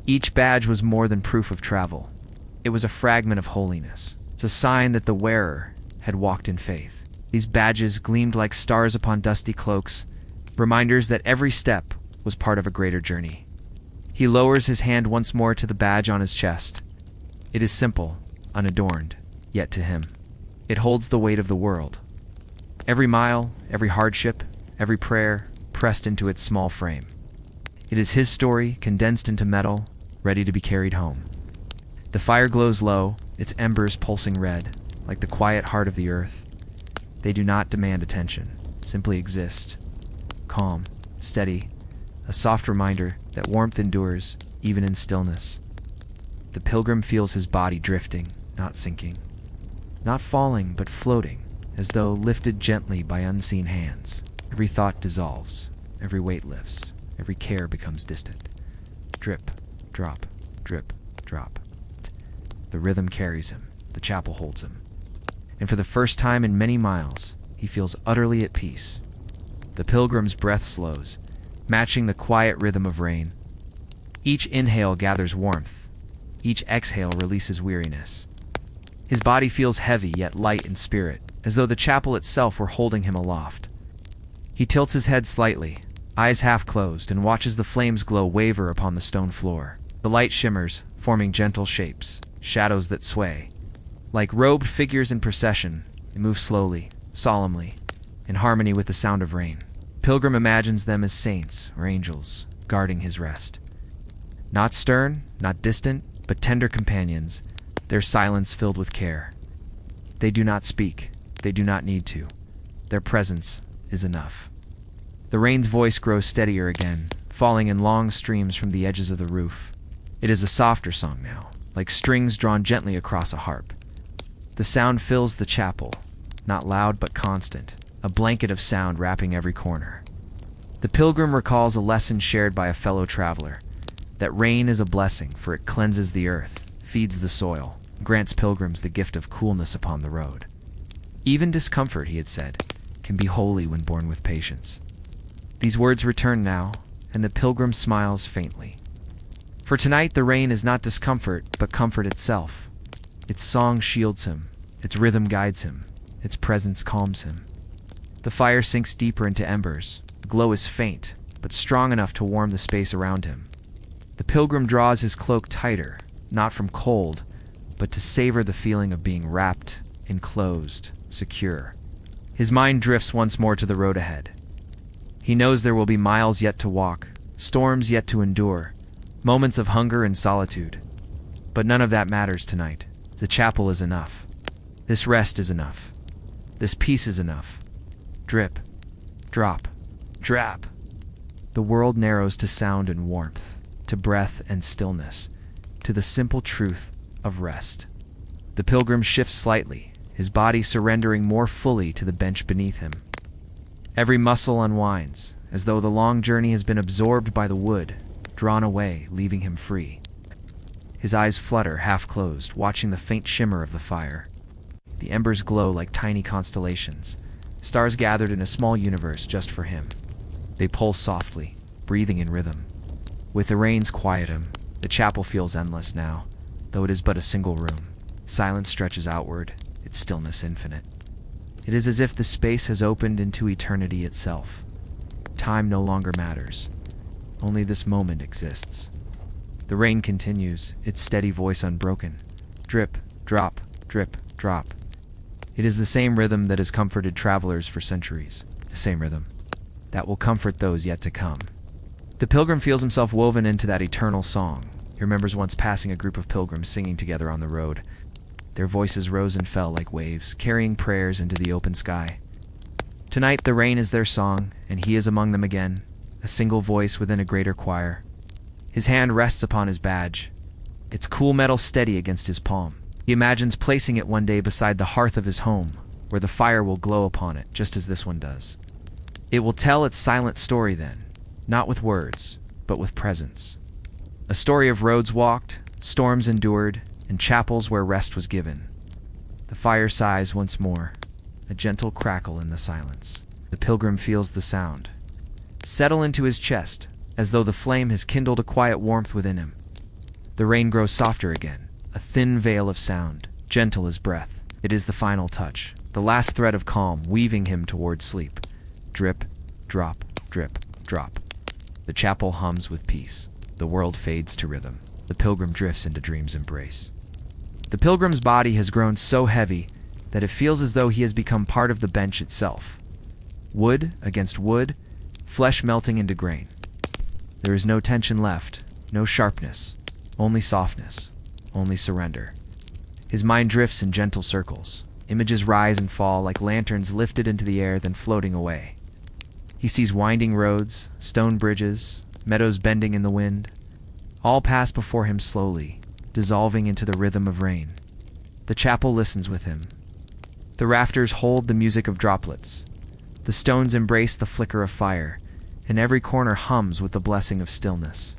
Each badge was more than proof of travel. It was a fragment of holiness. It's a sign that the wearer had walked in faith. These badges gleamed like stars upon dusty cloaks, reminders that every step was part of a greater journey. He lowers his hand once more to the badge on his chest. It is simple, unadorned, yet to him, it holds the weight of the world. Every mile, every hardship, every prayer pressed into its small frame. It is his story, condensed into metal, ready to be carried home. The fire glows low, its embers pulsing red, like the quiet heart of the earth. They do not demand attention, simply exist. Calm, steady, a soft reminder that warmth endures, even in stillness. The pilgrim feels his body drifting, not sinking. Not falling, but floating, as though lifted gently by unseen hands. Every thought dissolves, every weight lifts, every care becomes distant. Drip, drop, drip, drop. The rhythm carries him, the chapel holds him. And for the first time in many miles, he feels utterly at peace. The pilgrim's breath slows, matching the quiet rhythm of rain. Each inhale gathers warmth. Each exhale releases weariness. His body feels heavy yet light in spirit, as though the chapel itself were holding him aloft. He tilts his head slightly, eyes half closed, and watches the flames glow waver upon the stone floor. The light shimmers, forming gentle shapes, shadows that sway. Like robed figures in procession, they move slowly, solemnly, in harmony with the sound of rain. Pilgrim imagines them as saints or angels, guarding his rest. Not stern, not distant, but tender companions, their silence filled with care. They do not speak, they do not need to. Their presence is enough. The rain's voice grows steadier again, falling in long streams from the edges of the roof. It is a softer song now, like strings drawn gently across a harp. The sound fills the chapel, not loud but constant, a blanket of sound wrapping every corner. The pilgrim recalls a lesson shared by a fellow traveler, that rain is a blessing, for it cleanses the earth, feeds the soil, grants pilgrims the gift of coolness upon the road. Even discomfort, he had said, can be holy when borne with patience. These words return now, and the pilgrim smiles faintly. For tonight the rain is not discomfort, but comfort itself. Its song shields him, its rhythm guides him, its presence calms him. The fire sinks deeper into embers. The glow is faint, but strong enough to warm the space around him. The pilgrim draws his cloak tighter, not from cold, but to savor the feeling of being wrapped, enclosed, secure. His mind drifts once more to the road ahead. He knows there will be miles yet to walk, storms yet to endure, moments of hunger and solitude. But none of that matters tonight. The chapel is enough. This rest is enough. This peace is enough. Drip, drop, drap. The world narrows to sound and warmth, to breath and stillness, to the simple truth of rest. The pilgrim shifts slightly, his body surrendering more fully to the bench beneath him. Every muscle unwinds, as though the long journey has been absorbed by the wood, drawn away, leaving him free. His eyes flutter, half-closed, watching the faint shimmer of the fire. The embers glow like tiny constellations, stars gathered in a small universe just for him. They pulse softly, breathing in rhythm. With the rains quiet him, the chapel feels endless now, though it is but a single room. Silence stretches outward, its stillness infinite. It is as if the space has opened into eternity itself. Time no longer matters. Only this moment exists. The rain continues, its steady voice unbroken. Drip, drop, drip, drop. It is the same rhythm that has comforted travelers for centuries. The same rhythm that will comfort those yet to come. The pilgrim feels himself woven into that eternal song. He remembers once passing a group of pilgrims singing together on the road. Their voices rose and fell like waves, carrying prayers into the open sky. Tonight the rain is their song, and he is among them again, a single voice within a greater choir. His hand rests upon his badge, its cool metal steady against his palm. He imagines placing it one day beside the hearth of his home, where the fire will glow upon it, just as this one does. It will tell its silent story then, not with words, but with presence. A story of roads walked, storms endured, and chapels where rest was given. The fire sighs once more, a gentle crackle in the silence. The pilgrim feels the sound settle into his chest, as though the flame has kindled a quiet warmth within him. The rain grows softer again, a thin veil of sound, gentle as breath. It is the final touch, the last thread of calm weaving him toward sleep. Drip, drop, drip, drop. The chapel hums with peace. The world fades to rhythm. The pilgrim drifts into dream's embrace. The pilgrim's body has grown so heavy that it feels as though he has become part of the bench itself. Wood against wood, flesh melting into grain. There is no tension left, no sharpness, only softness, only surrender. His mind drifts in gentle circles. Images rise and fall like lanterns lifted into the air then floating away. He sees winding roads, stone bridges, meadows bending in the wind. All pass before him slowly, dissolving into the rhythm of rain. The chapel listens with him. The rafters hold the music of droplets. The stones embrace the flicker of fire, and every corner hums with the blessing of stillness.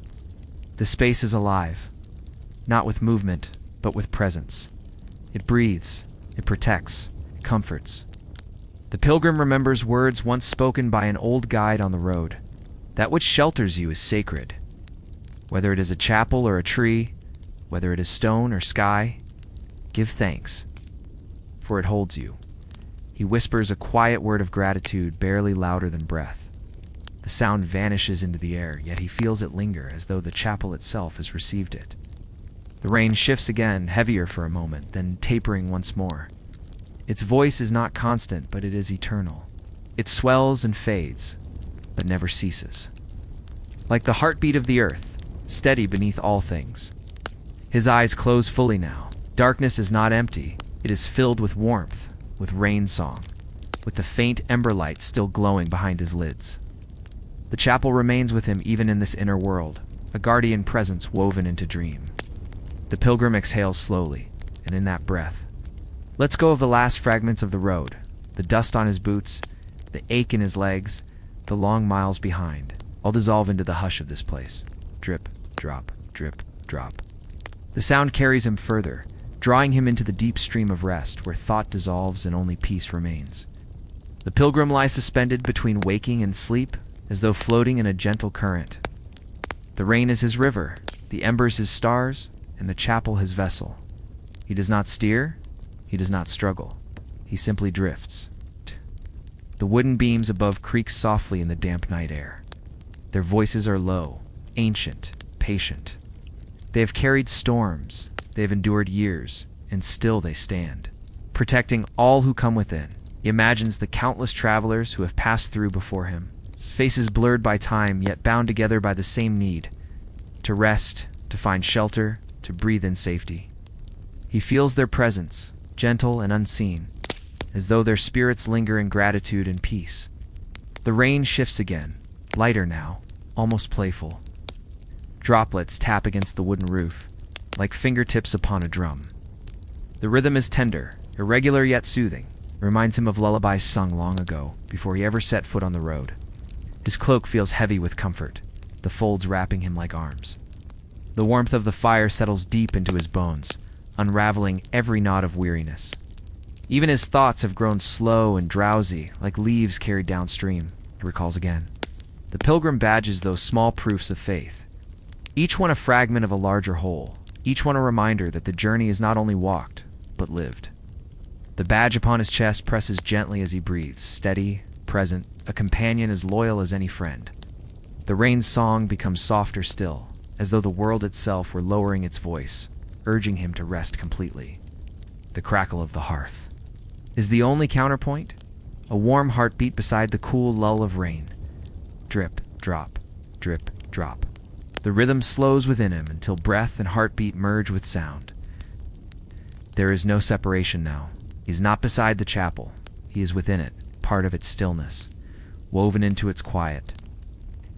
The space is alive, not with movement, but with presence. It breathes, it protects, it comforts. The pilgrim remembers words once spoken by an old guide on the road. That which shelters you is sacred. Whether it is a chapel or a tree, whether it is stone or sky, give thanks, for it holds you. He whispers a quiet word of gratitude barely louder than breath. The sound vanishes into the air, yet he feels it linger as though the chapel itself has received it. The rain shifts again, heavier for a moment, then tapering once more. Its voice is not constant, but it is eternal. It swells and fades, but never ceases. Like the heartbeat of the earth, steady beneath all things. His eyes close fully now. Darkness is not empty. It is filled with warmth, with rain song, with the faint ember light still glowing behind his lids. The chapel remains with him even in this inner world, a guardian presence woven into dream. The pilgrim exhales slowly, and in that breath, lets go of the last fragments of the road, the dust on his boots, the ache in his legs, the long miles behind, all dissolve into the hush of this place. Drip, drop, drip, drop. The sound carries him further, drawing him into the deep stream of rest where thought dissolves and only peace remains. The pilgrim lies suspended between waking and sleep, as though floating in a gentle current. The rain is his river, the embers his stars, and the chapel his vessel. He does not steer, he does not struggle. He simply drifts. The wooden beams above creak softly in the damp night air. Their voices are low, ancient, patient. They have carried storms, they have endured years, and still they stand, protecting all who come within. He imagines the countless travelers who have passed through before him, his faces blurred by time, yet bound together by the same need, to rest, to find shelter, to breathe in safety. He feels their presence, gentle and unseen, as though their spirits linger in gratitude and peace. The rain shifts again, lighter now, almost playful. Droplets tap against the wooden roof, like fingertips upon a drum. The rhythm is tender, irregular yet soothing. It reminds him of lullabies sung long ago, before he ever set foot on the road. His cloak feels heavy with comfort, the folds wrapping him like arms. The warmth of the fire settles deep into his bones, unraveling every knot of weariness. Even his thoughts have grown slow and drowsy, like leaves carried downstream, he recalls again. The pilgrim badges those small proofs of faith, each one a fragment of a larger whole, each one a reminder that the journey is not only walked, but lived. The badge upon his chest presses gently as he breathes, steady, present, a companion as loyal as any friend. The rain's song becomes softer still, as though the world itself were lowering its voice, urging him to rest completely. The crackle of the hearth is the only counterpoint, a warm heartbeat beside the cool lull of rain. Drip, drop, drip, drop. The rhythm slows within him until breath and heartbeat merge with sound. There is no separation now. He is not beside the chapel. He is within it, part of its stillness, woven into its quiet.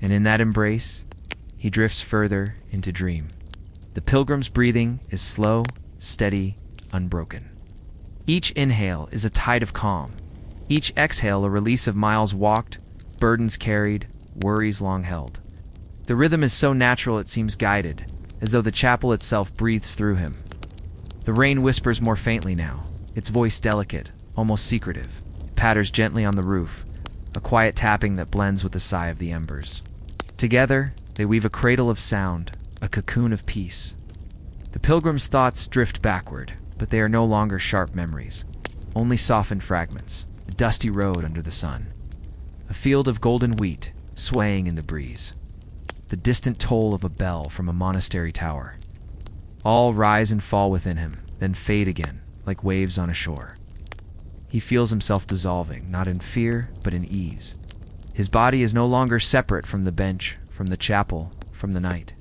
And in that embrace, he drifts further into dream. The pilgrim's breathing is slow, steady, unbroken. Each inhale is a tide of calm. Each exhale a release of miles walked, burdens carried, worries long held. The rhythm is so natural it seems guided, as though the chapel itself breathes through him. The rain whispers more faintly now, its voice delicate, almost secretive. It patters gently on the roof, a quiet tapping that blends with the sigh of the embers. Together, they weave a cradle of sound, a cocoon of peace. The pilgrim's thoughts drift backward, but they are no longer sharp memories, only softened fragments, a dusty road under the sun, a field of golden wheat swaying in the breeze, the distant toll of a bell from a monastery tower. All rise and fall within him, then fade again, like waves on a shore. He feels himself dissolving, not in fear, but in ease. His body is no longer separate from the bench, from the chapel, from the night.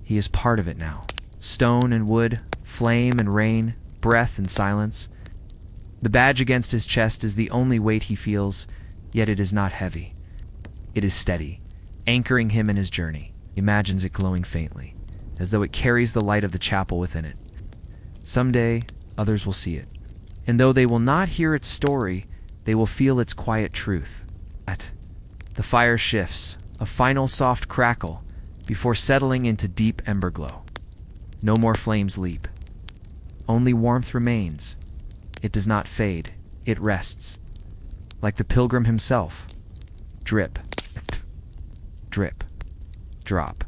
He is part of it now. Stone and wood, flame and rain, breath and silence. The badge against his chest is the only weight he feels, yet it is not heavy. It is steady, anchoring him in his journey. He imagines it glowing faintly, as though it carries the light of the chapel within it. Someday, others will see it, and though they will not hear its story, they will feel its quiet truth. The fire shifts, a final soft crackle, before settling into deep ember glow. No more flames leap. Only warmth remains. It does not fade, it rests. Like the pilgrim himself. Drip, drip, drop.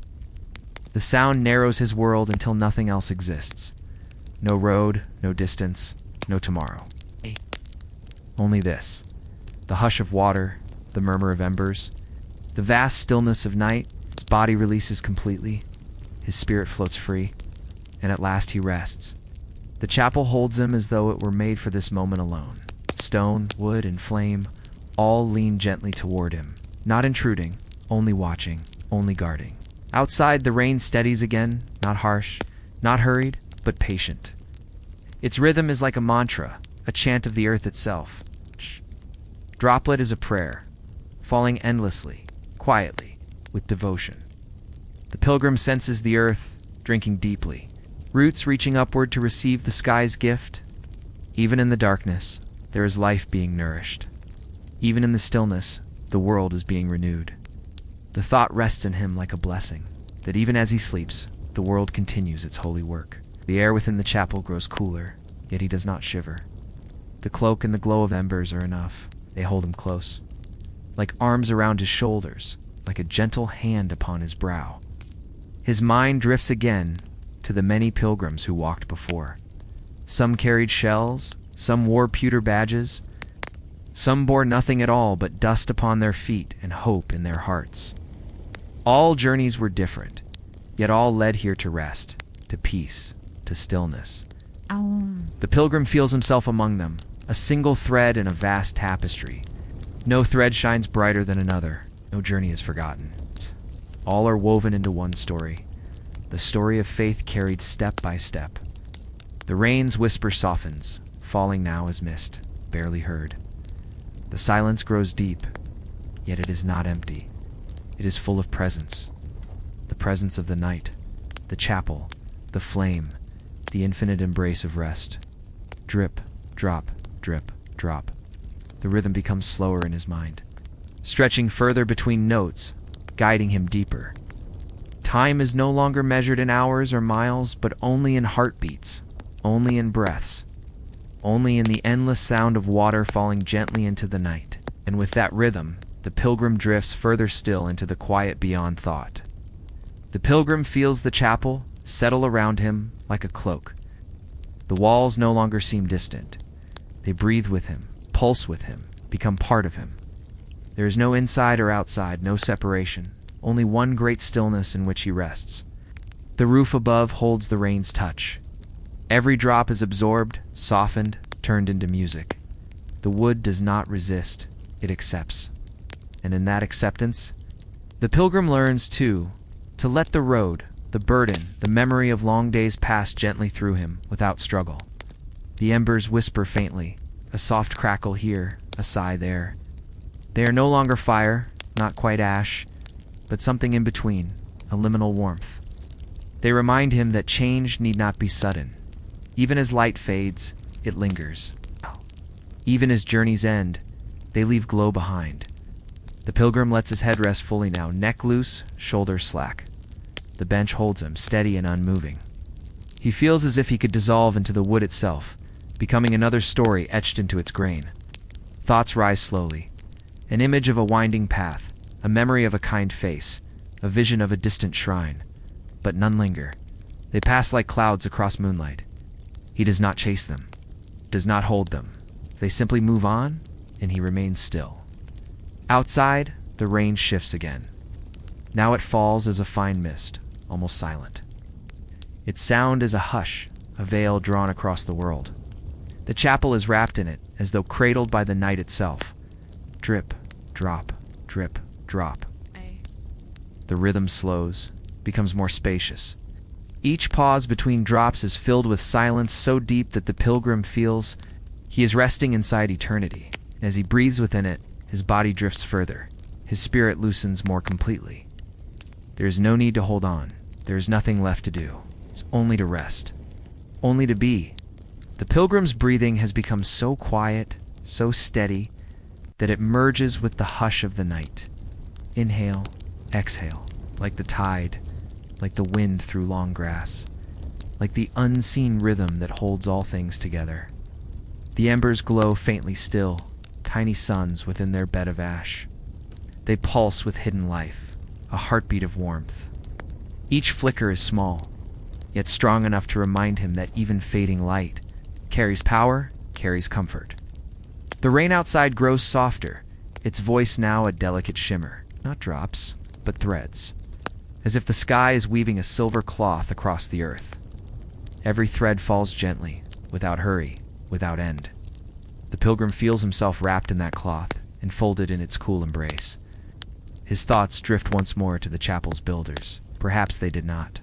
The sound narrows his world until nothing else exists. No road, no distance, no tomorrow. Only this. The hush of water, the murmur of embers, the vast stillness of night. His body releases completely, his spirit floats free, and at last he rests. The chapel holds him as though it were made for this moment alone. Stone, wood, and flame all lean gently toward him, not intruding, only watching, only guarding. Outside, the rain steadies again, not harsh, not hurried, but patient. Its rhythm is like a mantra, a chant of the earth itself. Droplet is a prayer, falling endlessly, quietly, with devotion. The pilgrim senses the earth, drinking deeply, roots reaching upward to receive the sky's gift. Even in the darkness, there is life being nourished. Even in the stillness, the world is being renewed. The thought rests in him like a blessing, that even as he sleeps, the world continues its holy work. The air within the chapel grows cooler, yet he does not shiver. The cloak and the glow of embers are enough. They hold him close, like arms around his shoulders, like a gentle hand upon his brow. His mind drifts again to the many pilgrims who walked before. Some carried shells, some wore pewter badges, some bore nothing at all but dust upon their feet and hope in their hearts. All journeys were different, yet all led here to rest, to peace, to stillness. The pilgrim feels himself among them, a single thread in a vast tapestry. No thread shines brighter than another. No journey is forgotten. All are woven into one story, the story of faith carried step by step. The rain's whisper softens, falling now as mist, barely heard. The silence grows deep, yet it is not empty. It is full of presence. The presence of the night, the chapel, the flame, the infinite embrace of rest. Drip, drop, drip, drop. The rhythm becomes slower in his mind, stretching further between notes, guiding him deeper. Time is no longer measured in hours or miles, but only in heartbeats, only in breaths, only in the endless sound of water falling gently into the night. And with that rhythm, the pilgrim drifts further still into the quiet beyond thought. The pilgrim feels the chapel settle around him like a cloak. The walls no longer seem distant. They breathe with him, pulse with him, become part of him. There is no inside or outside, no separation, only one great stillness in which he rests. The roof above holds the rain's touch. Every drop is absorbed, softened, turned into music. The wood does not resist, it accepts. And in that acceptance, the pilgrim learns, too, to let the road, the burden, the memory of long days pass gently through him without struggle. The embers whisper faintly, a soft crackle here, a sigh there. They are no longer fire, not quite ash, but something in between, a liminal warmth. They remind him that change need not be sudden. Even as light fades, it lingers. Even as journeys end, they leave glow behind. The pilgrim lets his head rest fully now, neck loose, shoulders slack. The bench holds him, steady and unmoving. He feels as if he could dissolve into the wood itself, becoming another story etched into its grain. Thoughts rise slowly. An image of a winding path, a memory of a kind face, a vision of a distant shrine. But none linger. They pass like clouds across moonlight. He does not chase them, does not hold them. They simply move on, and he remains still. Outside, the rain shifts again. Now it falls as a fine mist, almost silent. Its sound is a hush, a veil drawn across the world. The chapel is wrapped in it, as though cradled by the night itself. Drip, drop, drip, drop. The rhythm slows, becomes more spacious. Each pause between drops is filled with silence so deep that the pilgrim feels he is resting inside eternity. As he breathes within it, his body drifts further. His spirit loosens more completely. There is no need to hold on. There is nothing left to do. It's only to rest. Only to be. The pilgrim's breathing has become so quiet, so steady, that it merges with the hush of the night. Inhale, exhale, like the tide, like the wind through long grass, like the unseen rhythm that holds all things together. The embers glow faintly still, tiny suns within their bed of ash. They pulse with hidden life, a heartbeat of warmth. Each flicker is small, yet strong enough to remind him that even fading light carries power, carries comfort. The rain outside grows softer, its voice now a delicate shimmer, not drops, but threads, as if the sky is weaving a silver cloth across the earth. Every thread falls gently, without hurry, without end. The pilgrim feels himself wrapped in that cloth, enfolded in its cool embrace. His thoughts drift once more to the chapel's builders. Perhaps they did not.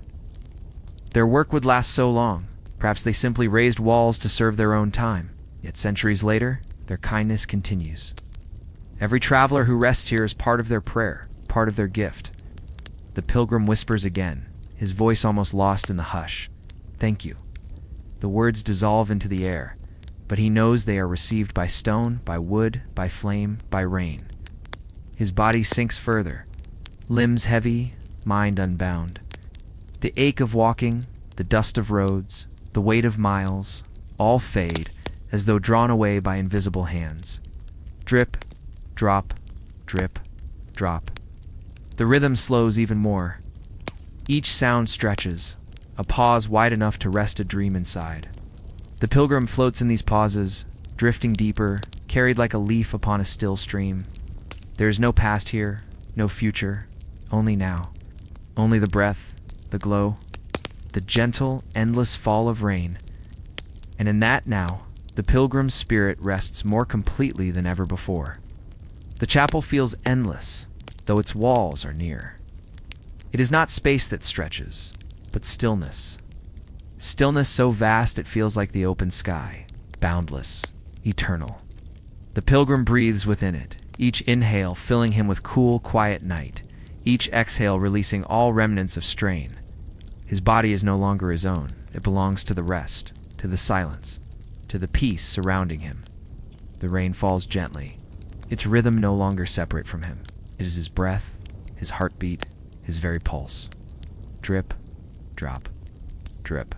Their work would last so long. Perhaps they simply raised walls to serve their own time. Yet centuries later, their kindness continues. Every traveler who rests here is part of their prayer, part of their gift. The pilgrim whispers again, his voice almost lost in the hush. Thank you. The words dissolve into the air, but he knows they are received by stone, by wood, by flame, by rain. His body sinks further, limbs heavy, mind unbound. The ache of walking, the dust of roads, the weight of miles, all fade as though drawn away by invisible hands. Drip, drop, drip, drop. The rhythm slows even more. Each sound stretches, a pause wide enough to rest a dream inside. The pilgrim floats in these pauses, drifting deeper, carried like a leaf upon a still stream. There is no past here, no future, only now. Only the breath, the glow, the gentle, endless fall of rain. And in that now, the pilgrim's spirit rests more completely than ever before. The chapel feels endless, though its walls are near. It is not space that stretches, but stillness. Stillness so vast it feels like the open sky, boundless, eternal. The pilgrim breathes within it, each inhale filling him with cool, quiet night, each exhale releasing all remnants of strain. His body is no longer his own. It belongs to the rest, to the silence, to the peace surrounding him. The rain falls gently, its rhythm no longer separate from him. It is his breath, his heartbeat, his very pulse. Drip, drop, drip.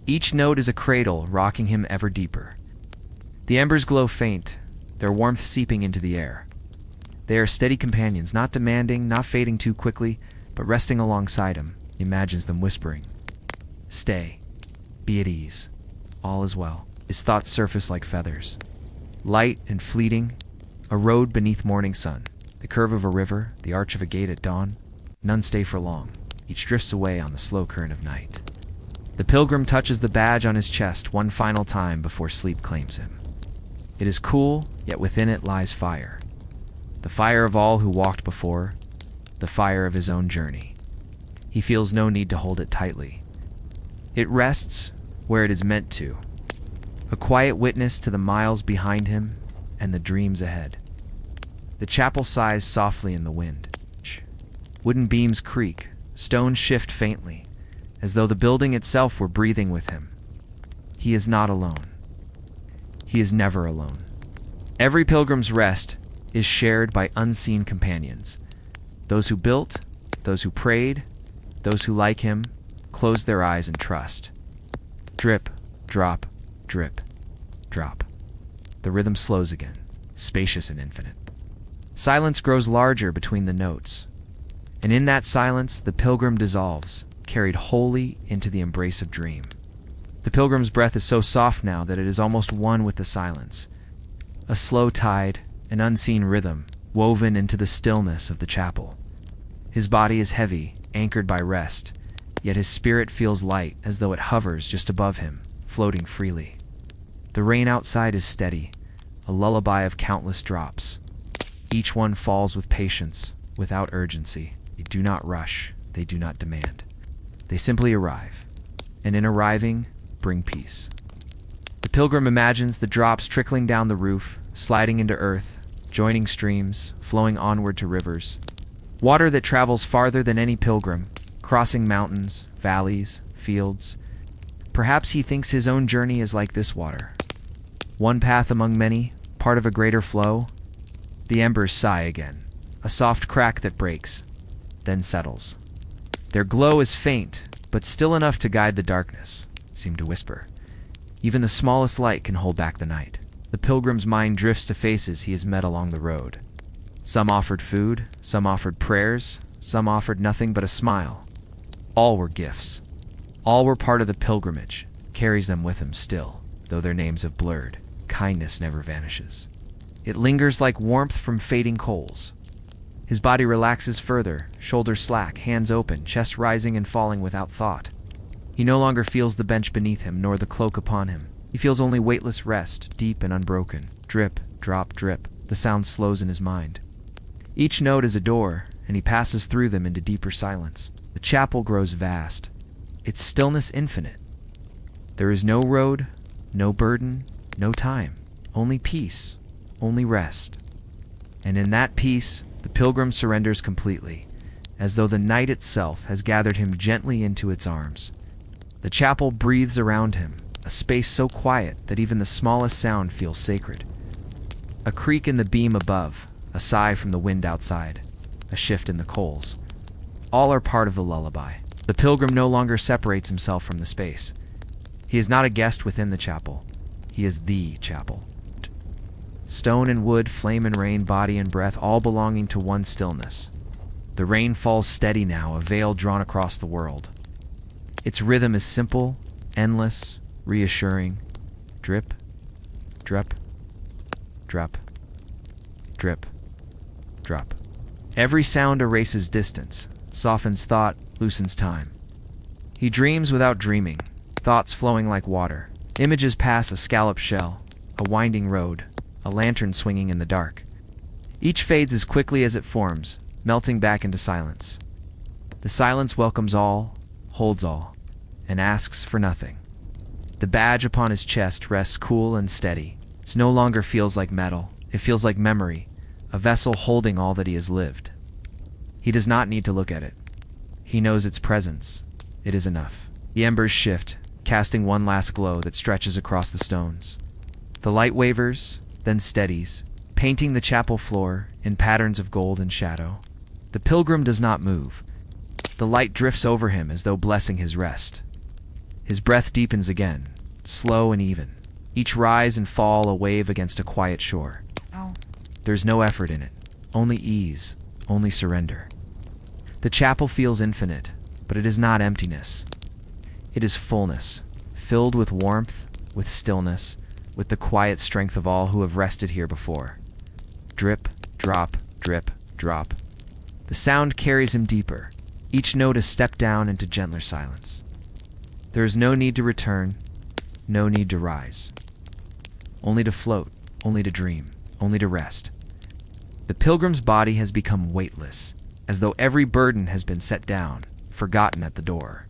Each note is a cradle rocking him ever deeper. The embers glow faint, their warmth seeping into the air. They are steady companions, not demanding, not fading too quickly, but resting alongside him. He imagines them whispering, "Stay, be at ease, all is well." His thoughts surface like feathers. Light and fleeting, a road beneath morning sun, the curve of a river, the arch of a gate at dawn. None stay for long. Each drifts away on the slow current of night. The pilgrim touches the badge on his chest one final time before sleep claims him. It is cool, yet within it lies fire. The fire of all who walked before, the fire of his own journey. He feels no need to hold it tightly. It rests where it is meant to, a quiet witness to the miles behind him and the dreams ahead. The chapel sighs softly in the wind. Wooden beams creak, stones shift faintly, as though the building itself were breathing with him. He is not alone. He is never alone. Every pilgrim's rest is shared by unseen companions. Those who built, those who prayed, those who, like him, closed their eyes in trust. Drip, drop, drip, drop. The rhythm slows again, spacious and infinite. Silence grows larger between the notes, and in that silence the pilgrim dissolves, carried wholly into the embrace of dream. The pilgrim's breath is so soft now that it is almost one with the silence. A slow tide, an unseen rhythm, woven into the stillness of the chapel. His body is heavy, anchored by rest, yet his spirit feels light as though it hovers just above him, floating freely. The rain outside is steady, a lullaby of countless drops. Each one falls with patience, without urgency. They do not rush, they do not demand. They simply arrive, and in arriving, bring peace. The pilgrim imagines the drops trickling down the roof, sliding into earth, joining streams, flowing onward to rivers. Water that travels farther than any pilgrim, crossing mountains, valleys, fields. Perhaps he thinks his own journey is like this water. One path among many, part of a greater flow. The embers sigh again, a soft crack that breaks, then settles. Their glow is faint, but still enough to guide the darkness, seem to whisper. Even the smallest light can hold back the night. The pilgrim's mind drifts to faces he has met along the road. Some offered food, some offered prayers, some offered nothing but a smile. All were gifts. All were part of the pilgrimage, carries them with him still, though their names have blurred. Kindness never vanishes. It lingers like warmth from fading coals. His body relaxes further, shoulders slack, hands open, chest rising and falling without thought. He no longer feels the bench beneath him, nor the cloak upon him. He feels only weightless rest, deep and unbroken. Drip, drop, drip. The sound slows in his mind. Each note is a door, and he passes through them into deeper silence. The chapel grows vast, its stillness infinite. There is no road, no burden, no time. Only peace, only rest. And in that peace, the pilgrim surrenders completely, as though the night itself has gathered him gently into its arms. The chapel breathes around him, a space so quiet that even the smallest sound feels sacred. A creak in the beam above, a sigh from the wind outside, a shift in the coals. All are part of the lullaby. The pilgrim no longer separates himself from the space. He is not a guest within the chapel. He is the chapel. Stone and wood, flame and rain, body and breath, all belonging to one stillness. The rain falls steady now, a veil drawn across the world. Its rhythm is simple, endless, reassuring. Drip, drip, drop, drip, drop. Every sound erases distance, softens thought, loosens time. He dreams without dreaming, thoughts flowing like water. Images pass a scallop shell, a winding road, a lantern swinging in the dark. Each fades as quickly as it forms, melting back into silence. The silence welcomes all, holds all, and asks for nothing. The badge upon his chest rests cool and steady. It no longer feels like metal. It feels like memory, a vessel holding all that he has lived. He does not need to look at it. He knows its presence. It is enough. The embers shift, casting one last glow that stretches across the stones. The light wavers, then steadies, painting the chapel floor in patterns of gold and shadow. The pilgrim does not move. The light drifts over him as though blessing his rest. His breath deepens again, slow and even. Each rise and fall a wave against a quiet shore. Oh. There's no effort in it, only ease, only surrender. The chapel feels infinite, but it is not emptiness. It is fullness, filled with warmth, with stillness, with the quiet strength of all who have rested here before. Drip, drop, drip, drop. The sound carries him deeper, each note a step down into gentler silence. There is no need to return, no need to rise. Only to float, only to dream, only to rest. The pilgrim's body has become weightless, as though every burden has been set down, forgotten at the door.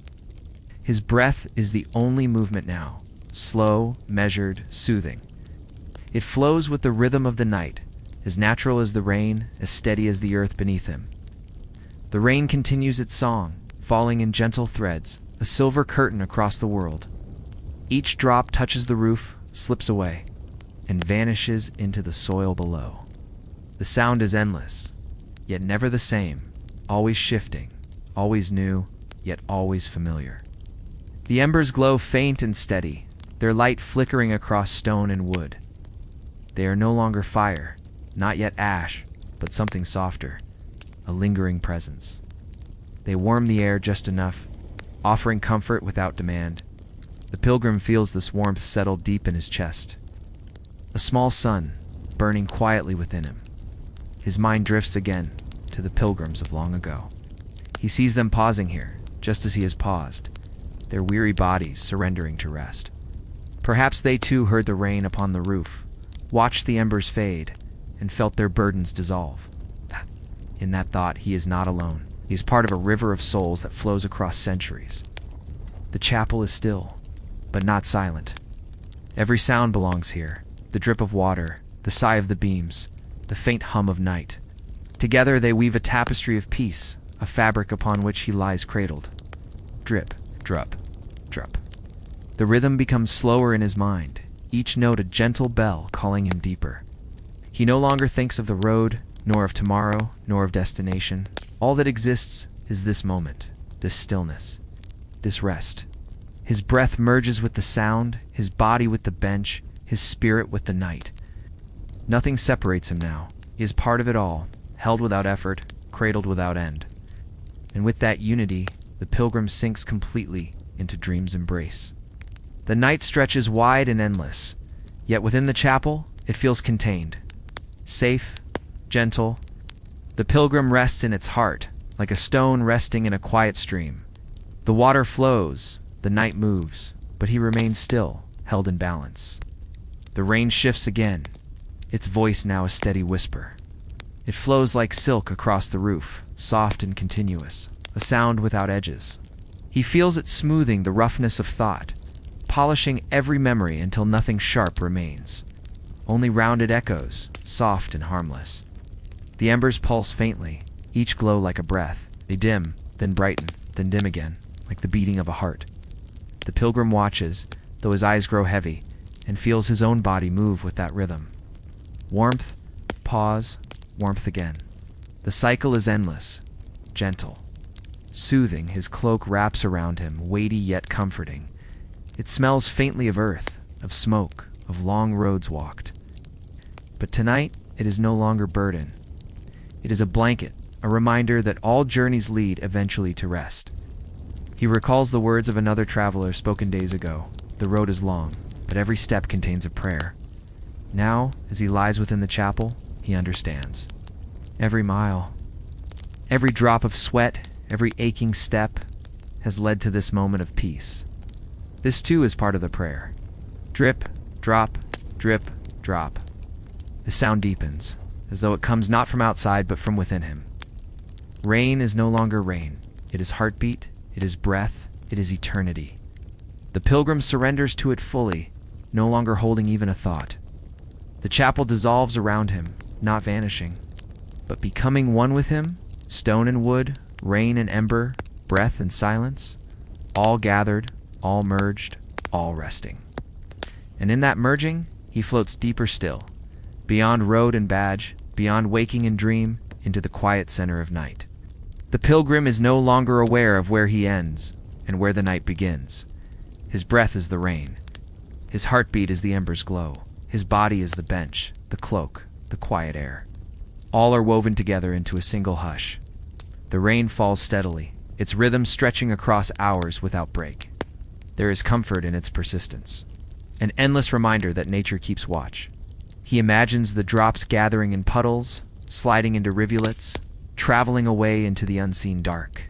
His breath is the only movement now, slow, measured, soothing. It flows with the rhythm of the night, as natural as the rain, as steady as the earth beneath him. The rain continues its song, falling in gentle threads, a silver curtain across the world. Each drop touches the roof, slips away, and vanishes into the soil below. The sound is endless, yet never the same, always shifting, always new, yet always familiar. The embers glow faint and steady, their light flickering across stone and wood. They are no longer fire, not yet ash, but something softer, a lingering presence. They warm the air just enough, offering comfort without demand. The pilgrim feels this warmth settle deep in his chest. A small sun, burning quietly within him. His mind drifts again to the pilgrims of long ago. He sees them pausing here, just as he has paused, their weary bodies surrendering to rest. Perhaps they too heard the rain upon the roof, watched the embers fade, and felt their burdens dissolve. In that thought, he is not alone. He is part of a river of souls that flows across centuries. The chapel is still, but not silent. Every sound belongs here, the drip of water, the sigh of the beams, the faint hum of night. Together they weave a tapestry of peace, a fabric upon which he lies cradled. Drip, drup, drup. The rhythm becomes slower in his mind, each note a gentle bell calling him deeper. He no longer thinks of the road, nor of tomorrow, nor of destination. All that exists is this moment, this stillness, this rest. His breath merges with the sound, his body with the bench, his spirit with the night. Nothing separates him now. He is part of it all, held without effort, cradled without end. And with that unity, the pilgrim sinks completely into dream's embrace. The night stretches wide and endless, yet within the chapel, it feels contained. Safe, gentle. The pilgrim rests in its heart, like a stone resting in a quiet stream. The water flows, the night moves, but he remains still, held in balance. The rain shifts again, its voice now a steady whisper. It flows like silk across the roof, soft and continuous, a sound without edges. He feels it smoothing the roughness of thought, polishing every memory until nothing sharp remains. Only rounded echoes, soft and harmless. The embers pulse faintly, each glow like a breath. They dim, then brighten, then dim again, like the beating of a heart. The pilgrim watches, though his eyes grow heavy, and feels his own body move with that rhythm. Warmth, pause, warmth again. The cycle is endless, gentle. Soothing, his cloak wraps around him, weighty yet comforting. It smells faintly of earth, of smoke, of long roads walked. But tonight, it is no longer burden. It is a blanket, a reminder that all journeys lead eventually to rest. He recalls the words of another traveler spoken days ago. The road is long, but every step contains a prayer. Now, as he lies within the chapel, he understands. Every mile, every drop of sweat, every aching step has led to this moment of peace. This too is part of the prayer. Drip, drop, drip, drop. The sound deepens, as though it comes not from outside but from within him. Rain is no longer rain. It is heartbeat, it is breath, it is eternity. The pilgrim surrenders to it fully, no longer holding even a thought. The chapel dissolves around him, not vanishing, but becoming one with him, stone and wood, rain and ember, breath and silence, all gathered, all merged, all resting. And in that merging, he floats deeper still, beyond road and badge, beyond waking and dream, into the quiet center of night. The pilgrim is no longer aware of where he ends and where the night begins. His breath is the rain. His heartbeat is the ember's glow. His body is the bench, the cloak, the quiet air. All are woven together into a single hush. The rain falls steadily, its rhythm stretching across hours without break. There is comfort in its persistence, an endless reminder that nature keeps watch. He imagines the drops gathering in puddles, sliding into rivulets, traveling away into the unseen dark.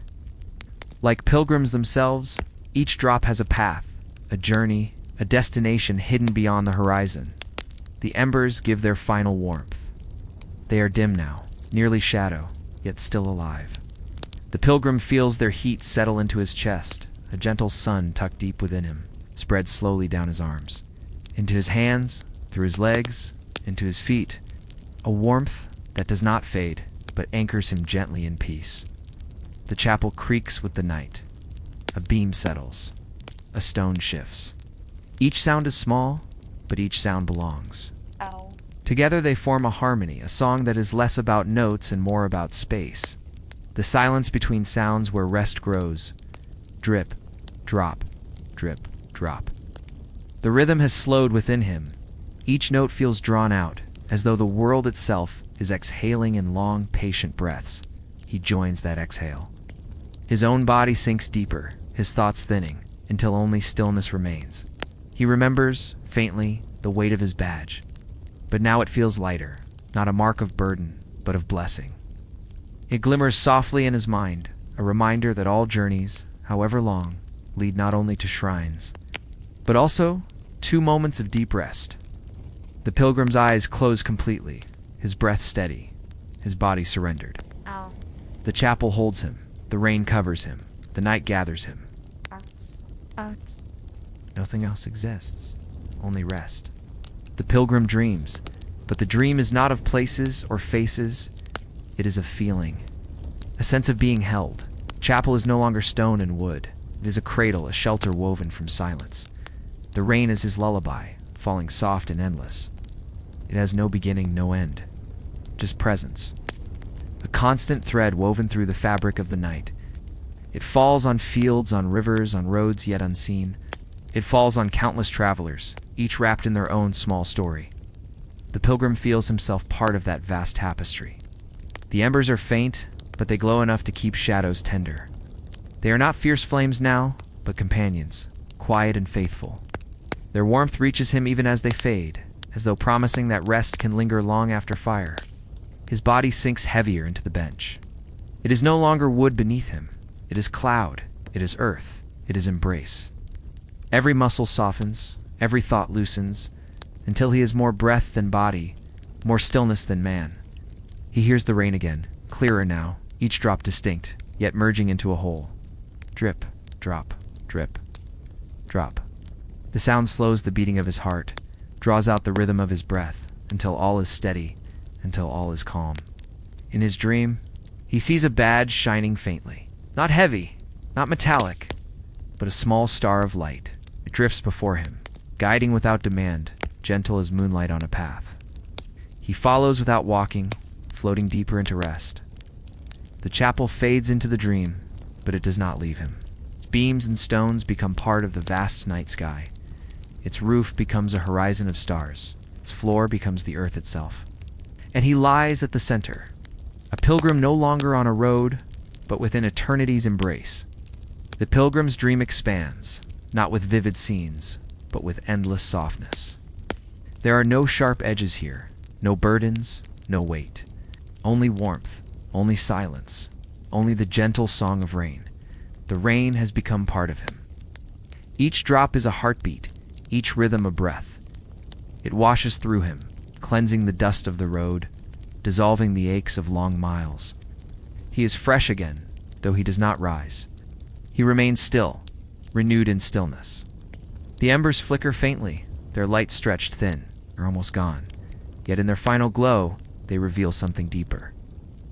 Like pilgrims themselves, each drop has a path, a journey, a destination hidden beyond the horizon. The embers give their final warmth. They are dim now, nearly shadow, yet still alive. The pilgrim feels their heat settle into his chest, a gentle sun tucked deep within him, spread slowly down his arms, into his hands, through his legs, into his feet, a warmth that does not fade, but anchors him gently in peace. The chapel creaks with the night. A beam settles. A stone shifts. Each sound is small, but each sound belongs. Ow. Together they form a harmony, a song that is less about notes and more about space. The silence between sounds where rest grows. Drip, drop, drip, drop. The rhythm has slowed within him. Each note feels drawn out, as though the world itself is exhaling in long, patient breaths. He joins that exhale. His own body sinks deeper, his thoughts thinning, until only stillness remains. He remembers, faintly, the weight of his badge. But now it feels lighter, not a mark of burden, but of blessing. It glimmers softly in his mind, a reminder that all journeys, however long, lead not only to shrines, but also 2 moments of deep rest. The pilgrim's eyes close completely, his breath steady, his body surrendered. Ow. The chapel holds him, the rain covers him, the night gathers him. Ouch. Nothing else exists, only rest. The pilgrim dreams, but the dream is not of places or faces, it is of feeling, a sense of being held. Chapel is no longer stone and wood, it is a cradle, a shelter woven from silence. The rain is his lullaby, falling soft and endless. It has no beginning, no end, just presence. A constant thread woven through the fabric of the night. It falls on fields, on rivers, on roads yet unseen. It falls on countless travelers, each wrapped in their own small story. The pilgrim feels himself part of that vast tapestry. The embers are faint, but they glow enough to keep shadows tender. They are not fierce flames now, but companions, quiet and faithful. Their warmth reaches him even as they fade, as though promising that rest can linger long after fire. His body sinks heavier into the bench. It is no longer wood beneath him. It is cloud, it is earth, it is embrace. Every muscle softens, every thought loosens, until he is more breath than body, more stillness than man. He hears the rain again, clearer now, each drop distinct, yet merging into a whole. Drip, drop, drip, drop. The sound slows the beating of his heart, draws out the rhythm of his breath, until all is steady, until all is calm. In his dream, he sees a badge shining faintly. Not heavy, not metallic, but a small star of light. It drifts before him, guiding without demand, gentle as moonlight on a path. He follows without walking, floating deeper into rest. The chapel fades into the dream, but it does not leave him. beams and stones become part of the vast night sky. Its roof becomes a horizon of stars. Its floor becomes the earth itself. And he lies at the center, a pilgrim no longer on a road, but within eternity's embrace. The pilgrim's dream expands, not with vivid scenes, but with endless softness. There are no sharp edges here, no burdens, no weight. Only warmth, only silence, only the gentle song of rain. The rain has become part of him. Each drop is a heartbeat, each rhythm a breath. It washes through him, cleansing the dust of the road, dissolving the aches of long miles. He is fresh again, though he does not rise. He remains still, renewed in stillness. The embers flicker faintly, their light stretched thin, or almost gone. Yet in their final glow, they reveal something deeper.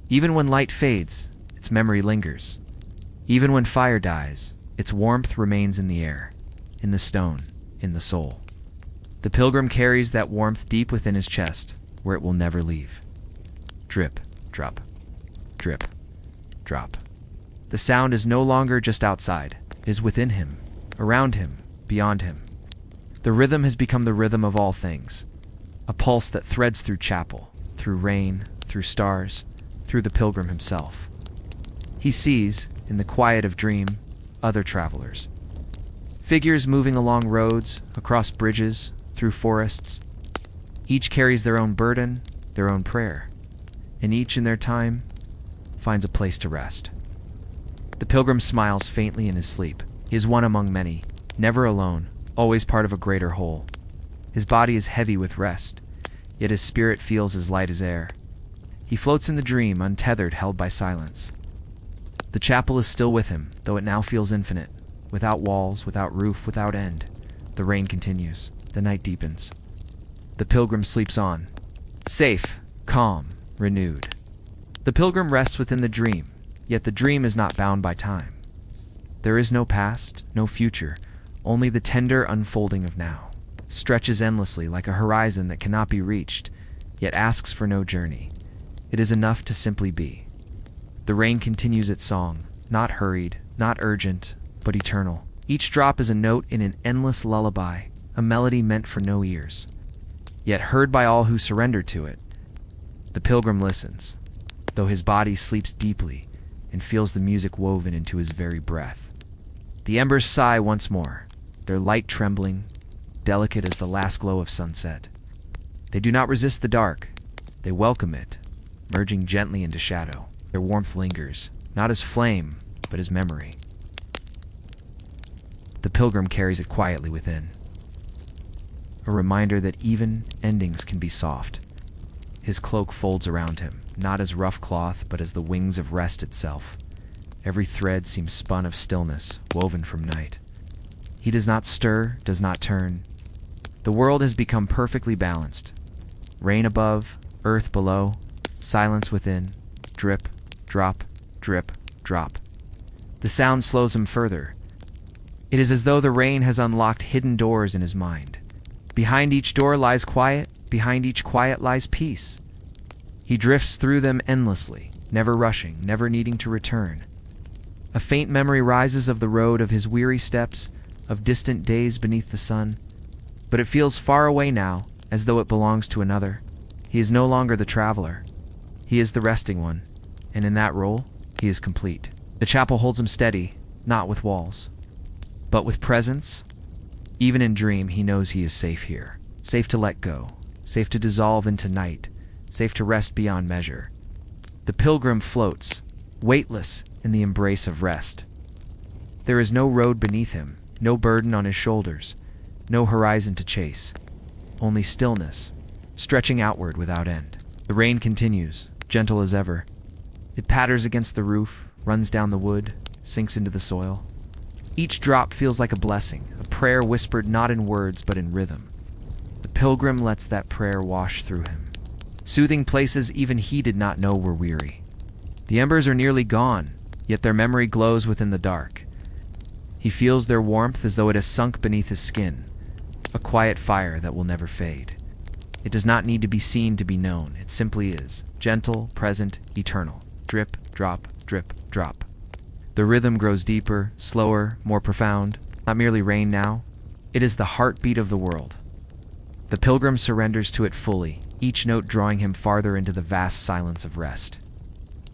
Even when light fades, its memory lingers. Even when fire dies, its warmth remains in the air, in the stone, in the soul. The pilgrim carries that warmth deep within his chest, where it will never leave. Drip, drop, drip, drop. The sound is no longer just outside, it is within him, around him, beyond him. The rhythm has become the rhythm of all things, a pulse that threads through chapel, through rain, through stars, through the pilgrim himself. He sees, in the quiet of dream, other travelers. Figures moving along roads, across bridges, through forests. Each carries their own burden, their own prayer, and each in their time finds a place to rest. The pilgrim smiles faintly in his sleep. He is one among many, never alone, always part of a greater whole. His body is heavy with rest, yet his spirit feels as light as air. He floats in the dream, untethered, held by silence. The chapel is still with him, though it now feels infinite, without walls, without roof, without end. The rain continues. The night deepens. The pilgrim sleeps on, safe, calm, renewed. The pilgrim rests within the dream, yet the dream is not bound by time. There is no past, no future, only the tender unfolding of now. Stretches endlessly like a horizon that cannot be reached, yet asks for no journey. It is enough to simply be. The rain continues its song, not hurried, not urgent, but eternal. Each drop is a note in an endless lullaby, a melody meant for no ears, yet heard by all who surrender to it. The pilgrim listens, though his body sleeps deeply, and feels the music woven into his very breath. The embers sigh once more, their light trembling, delicate as the last glow of sunset. They do not resist the dark, they welcome it, merging gently into shadow. Their warmth lingers, not as flame, but as memory. The pilgrim carries it quietly within, a reminder that even endings can be soft. His cloak folds around him, not as rough cloth, but as the wings of rest itself. Every thread seems spun of stillness, woven from night. He does not stir, does not turn. The world has become perfectly balanced. Rain above, earth below, silence within, drip, drop, drip, drop. The sound slows him further. It is as though the rain has unlocked hidden doors in his mind. Behind each door lies quiet, behind each quiet lies peace. He drifts through them endlessly, never rushing, never needing to return. A faint memory rises of the road, of his weary steps, of distant days beneath the sun. But it feels far away now, as though it belongs to another. He is no longer the traveler. He is the resting one, and in that role, he is complete. The chapel holds him steady, not with walls, but with presence. Even in dream, he knows he is safe here, safe to let go, safe to dissolve into night, safe to rest beyond measure. The pilgrim floats, weightless in the embrace of rest. There is no road beneath him, no burden on his shoulders, no horizon to chase, only stillness, stretching outward without end. The rain continues, gentle as ever. It patters against the roof, runs down the wood, sinks into the soil. Each drop feels like a blessing, a prayer whispered not in words but in rhythm. The pilgrim lets that prayer wash through him, soothing places even he did not know were weary. The embers are nearly gone, yet their memory glows within the dark. He feels their warmth as though it has sunk beneath his skin, a quiet fire that will never fade. It does not need to be seen to be known, it simply is, gentle, present, eternal. Drip, drop, drip, drop. The rhythm grows deeper, slower, more profound. Not merely rain now, it is the heartbeat of the world. The pilgrim surrenders to it fully, each note drawing him farther into the vast silence of rest.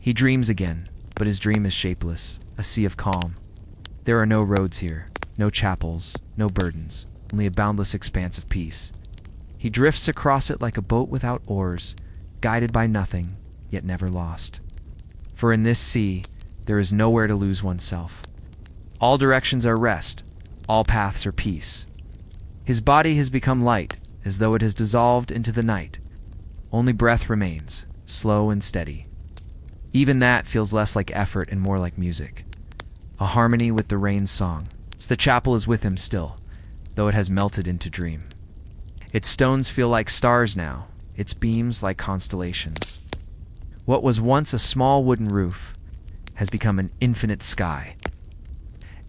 He dreams again, but his dream is shapeless, a sea of calm. There are no roads here, no chapels, no burdens, only a boundless expanse of peace. He drifts across it like a boat without oars, guided by nothing, yet never lost. For in this sea, there is nowhere to lose oneself. All directions are rest, all paths are peace. His body has become light, as though it has dissolved into the night. Only breath remains, slow and steady. Even that feels less like effort and more like music. A harmony with the rain's song. The chapel is with him still, though it has melted into dream. Its stones feel like stars now, its beams like constellations. What was once a small wooden roof has become an infinite sky.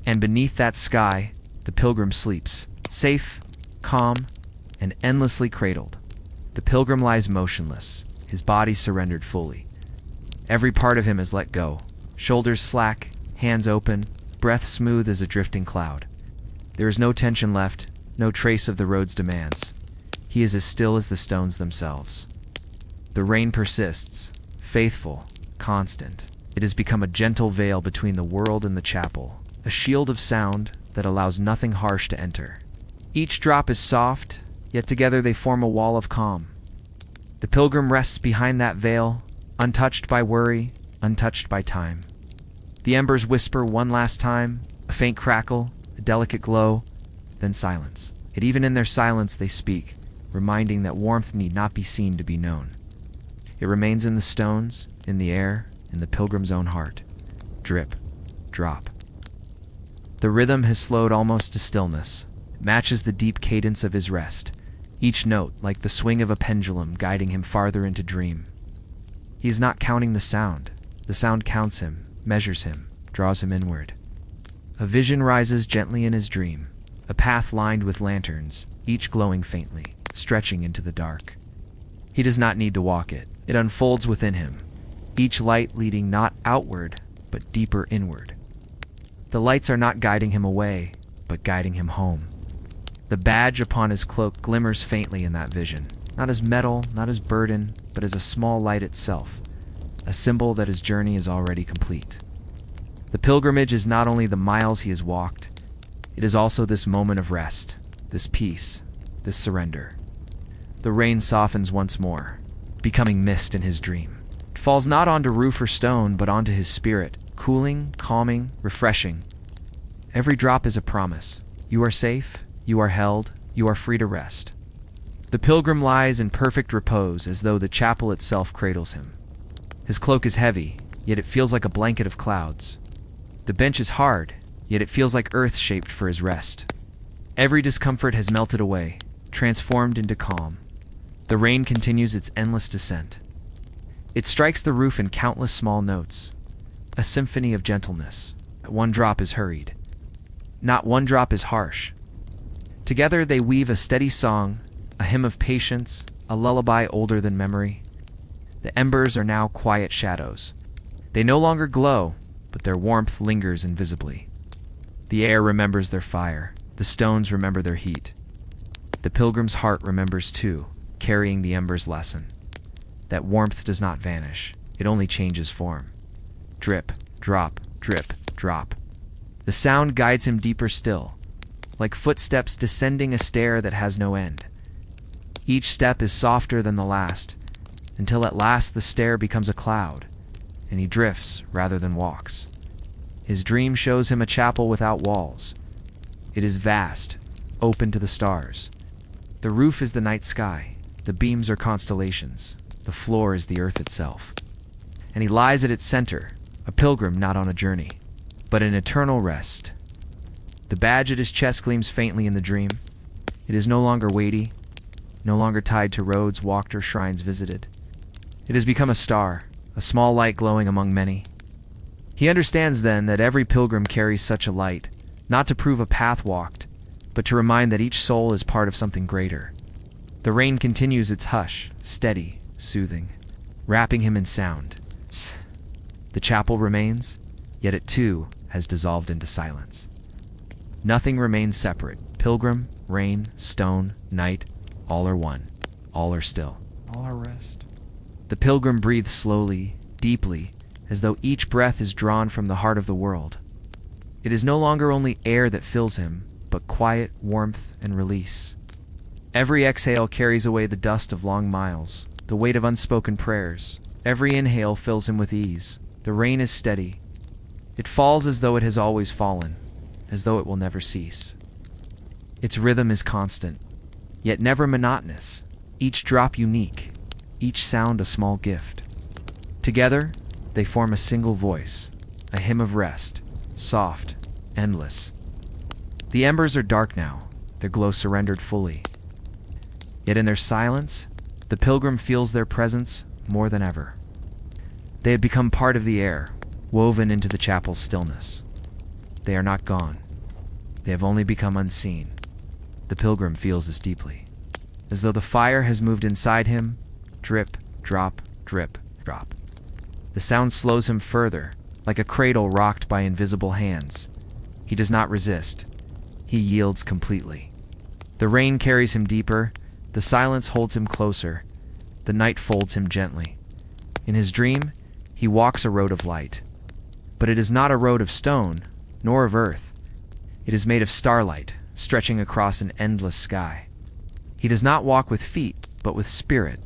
And beneath that sky, the pilgrim sleeps, safe, calm, and endlessly cradled. The pilgrim lies motionless, his body surrendered fully. Every part of him is let go, shoulders slack, hands open, breath smooth as a drifting cloud. There is no tension left, no trace of the road's demands. He is as still as the stones themselves. The rain persists, faithful, constant. It has become a gentle veil between the world and the chapel, a shield of sound that allows nothing harsh to enter. Each drop is soft, yet together they form a wall of calm. The pilgrim rests behind that veil, untouched by worry, untouched by time. The embers whisper one last time, a faint crackle, a delicate glow, then silence. Yet even in their silence they speak, reminding that warmth need not be seen to be known. It remains in the stones, in the air, in the pilgrim's own heart. Drip, drop. The rhythm has slowed almost to stillness. It matches the deep cadence of his rest, each note like the swing of a pendulum guiding him farther into dream. He is not counting the sound. The sound counts him, measures him, draws him inward. A vision rises gently in his dream, a path lined with lanterns, each glowing faintly, stretching into the dark. He does not need to walk it. It unfolds within him, each light leading not outward, but deeper inward. The lights are not guiding him away, but guiding him home. The badge upon his cloak glimmers faintly in that vision, not as metal, not as burden, but as a small light itself, a symbol that his journey is already complete. The pilgrimage is not only the miles he has walked, it is also this moment of rest, this peace, this surrender. The rain softens once more, becoming mist in his dream. It falls not onto roof or stone, but onto his spirit, cooling, calming, refreshing. Every drop is a promise. You are safe, you are held, you are free to rest. The pilgrim lies in perfect repose as though the chapel itself cradles him. His cloak is heavy, yet it feels like a blanket of clouds. The bench is hard, yet it feels like earth shaped for his rest. Every discomfort has melted away, transformed into calm. The rain continues its endless descent. It strikes the roof in countless small notes, a symphony of gentleness. One drop is hurried. Not one drop is harsh. Together they weave a steady song, a hymn of patience, a lullaby older than memory. The embers are now quiet shadows. They no longer glow, but their warmth lingers invisibly. The air remembers their fire. The stones remember their heat. The pilgrim's heart remembers too, carrying the ember's lesson. That warmth does not vanish. It only changes form. Drip, drop, drip, drop. The sound guides him deeper still, like footsteps descending a stair that has no end. Each step is softer than the last, until at last the stair becomes a cloud, and he drifts rather than walks. His dream shows him a chapel without walls. It is vast, open to the stars. The roof is the night sky, the beams are constellations, the floor is the earth itself. And he lies at its center, a pilgrim not on a journey, but in eternal rest. The badge at his chest gleams faintly in the dream. It is no longer weighty, no longer tied to roads walked or shrines visited. It has become a star, a small light glowing among many. He understands then that every pilgrim carries such a light, not to prove a path walked, but to remind that each soul is part of something greater. The rain continues its hush, steady, soothing, wrapping him in sound. The chapel remains, yet it too has dissolved into silence. Nothing remains separate. Pilgrim, rain, stone, night, all are one. All are still. All are rest. The pilgrim breathes slowly, deeply, as though each breath is drawn from the heart of the world. It is no longer only air that fills him, but quiet, warmth, and release. Every exhale carries away the dust of long miles, the weight of unspoken prayers. Every inhale fills him with ease. The rain is steady. It falls as though it has always fallen, as though it will never cease. Its rhythm is constant, yet never monotonous, each drop unique, each sound a small gift. Together, they form a single voice, a hymn of rest, soft, endless. The embers are dark now, their glow surrendered fully. Yet in their silence, the pilgrim feels their presence more than ever. They have become part of the air, woven into the chapel's stillness. They are not gone. They have only become unseen. The pilgrim feels this deeply, as though the fire has moved inside him, drip, drop, drip, drop. The sound slows him further, like a cradle rocked by invisible hands. He does not resist. He yields completely. The rain carries him deeper, the silence holds him closer, the night folds him gently. In his dream, he walks a road of light. But it is not a road of stone, nor of earth. It is made of starlight, stretching across an endless sky. He does not walk with feet, but with spirit.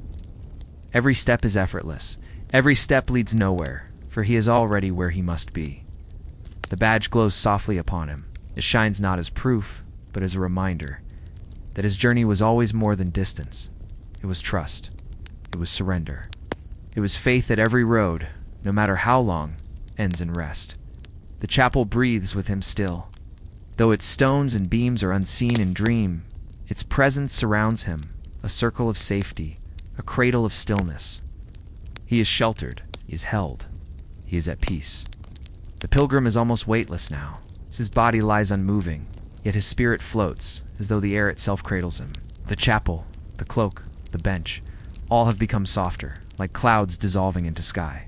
Every step is effortless. Every step leads nowhere, for he is already where he must be. The badge glows softly upon him. It shines not as proof, but as a reminder that his journey was always more than distance. It was trust. It was surrender. It was faith that every road, no matter how long, ends in rest. The chapel breathes with him still. Though its stones and beams are unseen in dream, its presence surrounds him, a circle of safety, a cradle of stillness. He is sheltered, he is held, he is at peace. The pilgrim is almost weightless now, as his body lies unmoving, yet his spirit floats, as though the air itself cradles him. The chapel, the cloak, the bench, all have become softer, like clouds dissolving into sky.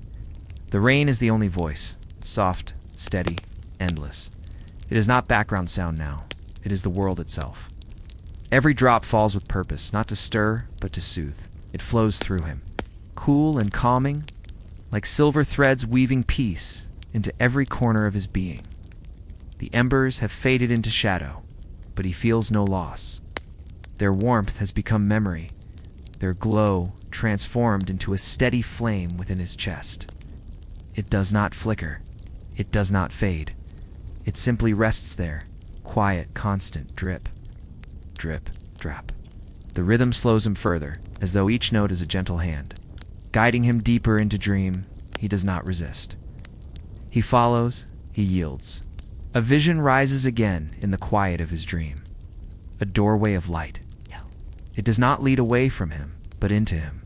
The rain is the only voice, soft, steady, endless. It is not background sound now, it is the world itself. Every drop falls with purpose, not to stir, but to soothe. It flows through him, cool and calming, like silver threads weaving peace into every corner of his being. The embers have faded into shadow, but he feels no loss. Their warmth has become memory, their glow transformed into a steady flame within his chest. It does not flicker, it does not fade. It simply rests there, quiet, constant drip, drip, drop. The rhythm slows him further, as though each note is a gentle hand. Guiding him deeper into dream, he does not resist. He follows, he yields. A vision rises again in the quiet of his dream. A doorway of light. It does not lead away from him, but into him.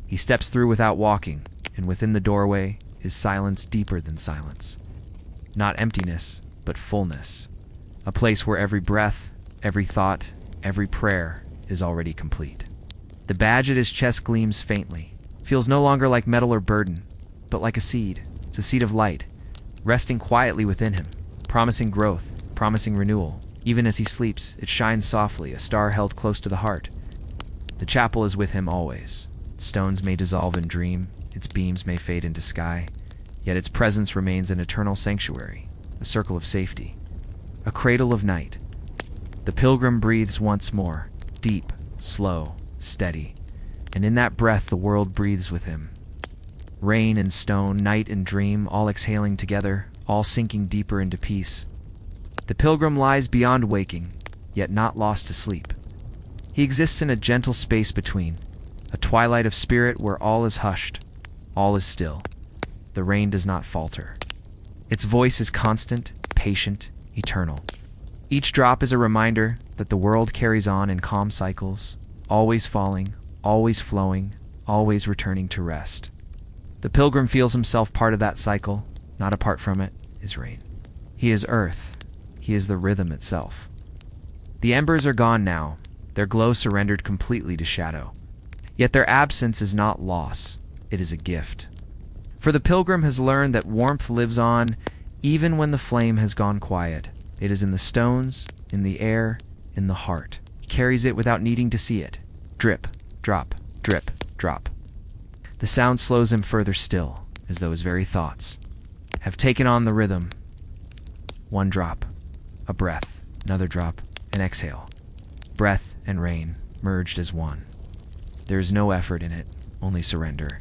He steps through without walking, and within the doorway is silence deeper than silence. Not emptiness, but fullness. A place where every breath, every thought, every prayer is already complete. The badge at his chest gleams faintly, feels no longer like metal or burden, but like a seed. It's a seed of light, resting quietly within him, promising growth, promising renewal. Even as he sleeps, it shines softly, a star held close to the heart. The chapel is with him always. Its stones may dissolve in dream, its beams may fade into sky, yet its presence remains an eternal sanctuary, a circle of safety, a cradle of night. The pilgrim breathes once more, deep, slow, steady, and in that breath the world breathes with him. Rain and stone, night and dream, all exhaling together, all sinking deeper into peace. The pilgrim lies beyond waking, yet not lost to sleep. He exists in a gentle space between, a twilight of spirit where all is hushed, all is still. The rain does not falter. Its voice is constant, patient, eternal. Each drop is a reminder that the world carries on in calm cycles, always falling, always flowing, always returning to rest. The pilgrim feels himself part of that cycle, not apart from it, is rain. He is earth. He is the rhythm itself. The embers are gone now, their glow surrendered completely to shadow. Yet their absence is not loss, it is a gift. For the pilgrim has learned that warmth lives on Even when the flame has gone quiet, it is in the stones, in the air, in the heart. He carries it without needing to see it. Drip, drop, drip, drop. The sound slows him further still, as though his very thoughts have taken on the rhythm. One drop, a breath, another drop, an exhale. Breath and rain merged as one. There is no effort in it, only surrender.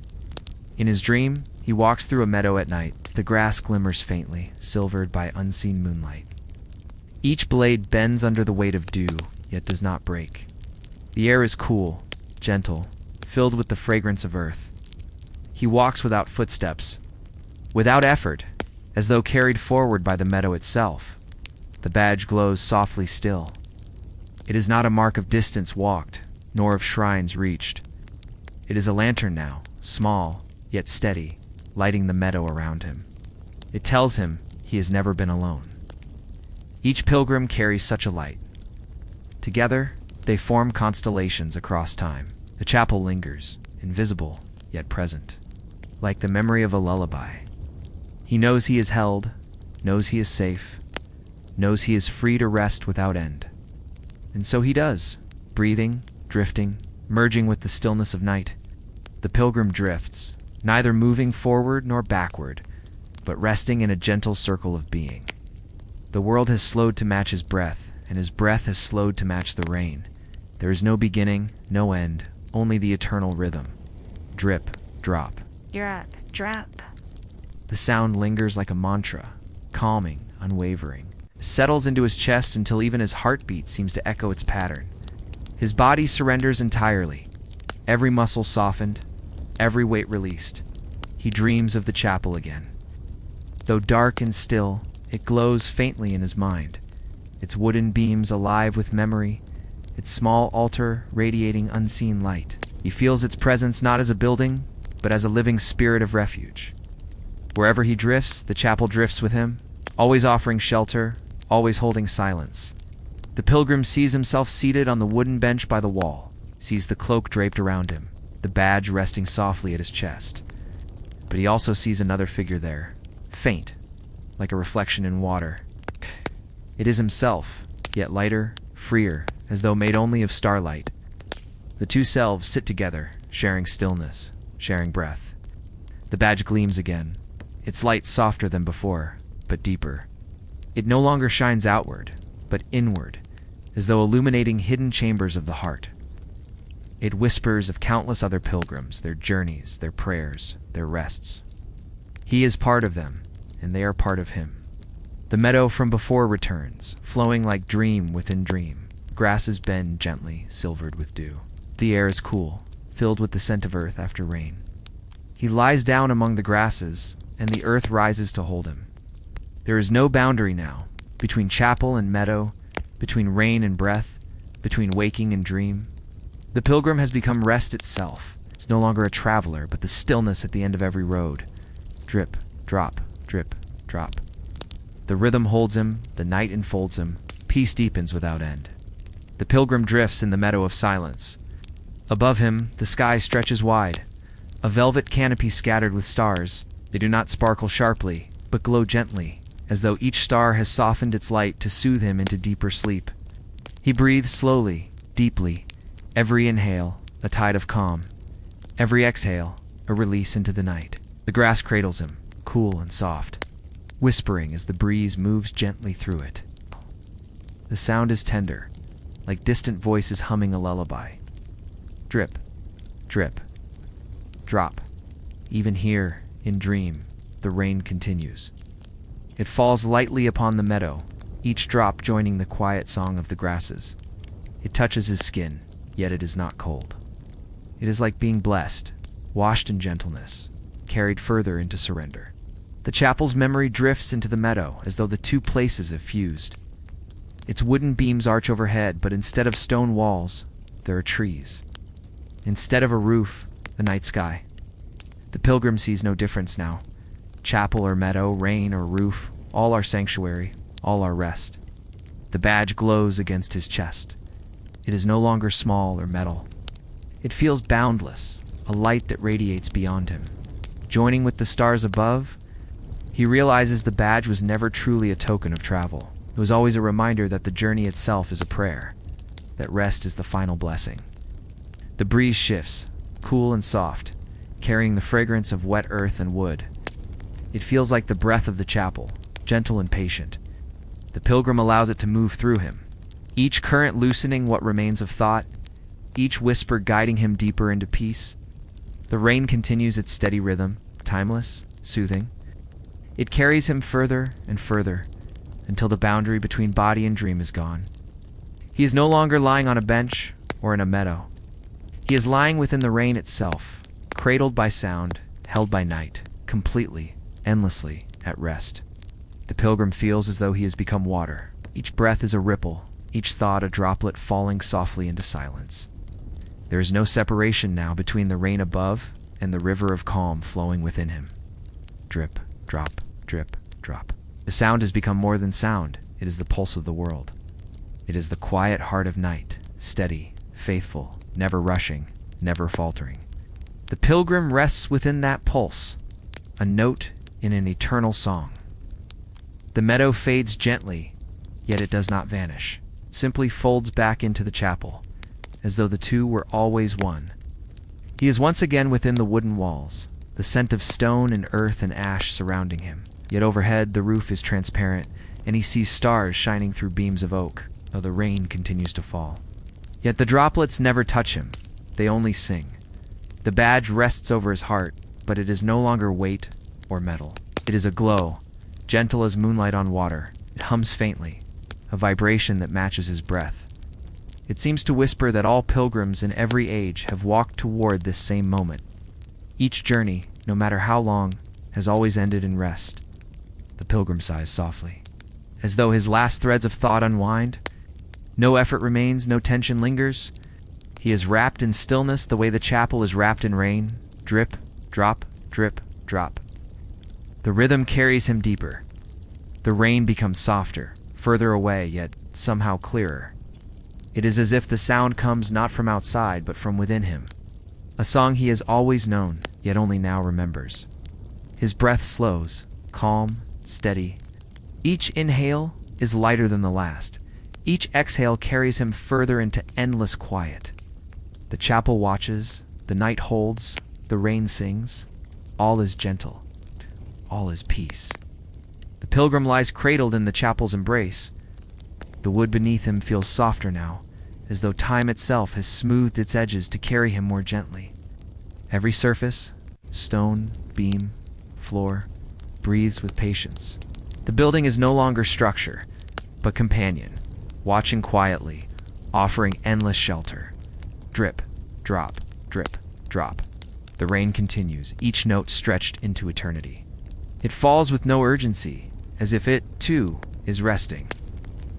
In his dream, he walks through a meadow at night. The grass glimmers faintly, silvered by unseen moonlight. Each blade bends under the weight of dew, yet does not break. The air is cool, gentle, filled with the fragrance of earth. He walks without footsteps, without effort, as though carried forward by the meadow itself. The badge glows softly still. It is not a mark of distance walked, nor of shrines reached. It is a lantern now, small, yet steady, lighting the meadow around him. It tells him he has never been alone. Each pilgrim carries such a light. Together, they form constellations across time. The chapel lingers, invisible, yet present, like the memory of a lullaby. He knows he is held, knows he is safe, knows he is free to rest without end. And so he does, breathing, drifting, merging with the stillness of night. The pilgrim drifts, neither moving forward nor backward, but resting in a gentle circle of being. The world has slowed to match his breath, and his breath has slowed to match the rain. There is no beginning, no end, only the eternal rhythm. Drip, drop. Drop, drop. The sound lingers like a mantra, calming, unwavering. Settles into his chest until even his heartbeat seems to echo its pattern. His body surrenders entirely, every muscle softened, every weight released. He dreams of the chapel again. Though dark and still, it glows faintly in his mind, its wooden beams alive with memory, its small altar radiating unseen light. He feels its presence not as a building, but as a living spirit of refuge. Wherever he drifts, the chapel drifts with him, always offering shelter, always holding silence. The pilgrim sees himself seated on the wooden bench by the wall, sees the cloak draped around him, the badge resting softly at his chest. But he also sees another figure there, faint, like a reflection in water. It is himself, yet lighter, freer, as though made only of starlight. The two selves sit together, sharing stillness, sharing breath. The badge gleams again, its light softer than before, but deeper. It no longer shines outward, but inward, as though illuminating hidden chambers of the heart. It whispers of countless other pilgrims, their journeys, their prayers, their rests. He is part of them, and they are part of him. The meadow from before returns, flowing like dream within dream. Grasses bend gently, silvered with dew. The air is cool, filled with the scent of earth after rain. He lies down among the grasses, and the earth rises to hold him. There is no boundary now, between chapel and meadow, between rain and breath, between waking and dream. The pilgrim has become rest itself. It's no longer a traveler, but the stillness at the end of every road. Drip, drop, drip, drop. The rhythm holds him, the night enfolds him, peace deepens without end. The pilgrim drifts in the meadow of silence. Above him, the sky stretches wide, a velvet canopy scattered with stars. They do not sparkle sharply, but glow gently, as though each star has softened its light to soothe him into deeper sleep. He breathes slowly, deeply, every inhale, a tide of calm, every exhale, a release into the night. The grass cradles him, cool and soft, whispering as the breeze moves gently through it. The sound is tender, like distant voices humming a lullaby. Drip, drip, drop. Even here, in dream, the rain continues. It falls lightly upon the meadow, each drop joining the quiet song of the grasses. It touches his skin, yet it is not cold. It is like being blessed, washed in gentleness, carried further into surrender. The chapel's memory drifts into the meadow as though the two places have fused. Its wooden beams arch overhead, but instead of stone walls, there are trees. Instead of a roof, the night sky. The pilgrim sees no difference now. Chapel or meadow, rain or roof, all are sanctuary, all are rest. The badge glows against his chest. It is no longer small or metal. It feels boundless, a light that radiates beyond him. Joining with the stars above, He realizes the badge was never truly a token of travel. It was always a reminder that the journey itself is a prayer, that rest is the final blessing. The breeze shifts, cool and soft, carrying the fragrance of wet earth and wood. It feels like the breath of the chapel, gentle and patient. The pilgrim allows it to move through him, each current loosening what remains of thought, each whisper guiding him deeper into peace. The rain continues its steady rhythm, timeless, soothing. It carries him further and further, until the boundary between body and dream is gone. He is no longer lying on a bench or in a meadow. He is lying within the rain itself, cradled by sound, held by night, completely, endlessly, at rest. The pilgrim feels as though he has become water. Each breath is a ripple, each thought a droplet falling softly into silence. There is no separation now between the rain above and the river of calm flowing within him. Drip, drop, drip, drop. The sound has become more than sound. It is the pulse of the world. It is the quiet heart of night, steady, faithful, never rushing, never faltering. The pilgrim rests within that pulse, a note in an eternal song. The meadow fades gently, yet it does not vanish. It simply folds back into the chapel, as though the two were always one. He is once again within the wooden walls, the scent of stone and earth and ash surrounding him. Yet overhead the roof is transparent, and he sees stars shining through beams of oak, though the rain continues to fall. Yet the droplets never touch him, they only sing. The badge rests over his heart, but it is no longer weight or metal. It is a glow, gentle as moonlight on water. It hums faintly, a vibration that matches his breath. It seems to whisper that all pilgrims in every age have walked toward this same moment. Each journey, no matter how long, has always ended in rest. The pilgrim sighs softly, as though his last threads of thought unwind. No effort remains, no tension lingers. He is wrapped in stillness the way the chapel is wrapped in rain. Drip, drop, drip, drop. The rhythm carries him deeper. The rain becomes softer, further away, yet somehow clearer. It is as if the sound comes not from outside, but from within him. A song he has always known, yet only now remembers. His breath slows, calm, steady. Each inhale is lighter than the last. Each exhale carries him further into endless quiet. The chapel watches, the night holds, the rain sings. All is gentle. All is peace. The pilgrim lies cradled in the chapel's embrace. The wood beneath him feels softer now, as though time itself has smoothed its edges to carry him more gently. Every surface, stone, beam, floor, breathes with patience. The building is no longer structure, but companion, watching quietly, offering endless shelter. Drip, drop, drip, drop. The rain continues, each note stretched into eternity. It falls with no urgency, as if it, too, is resting.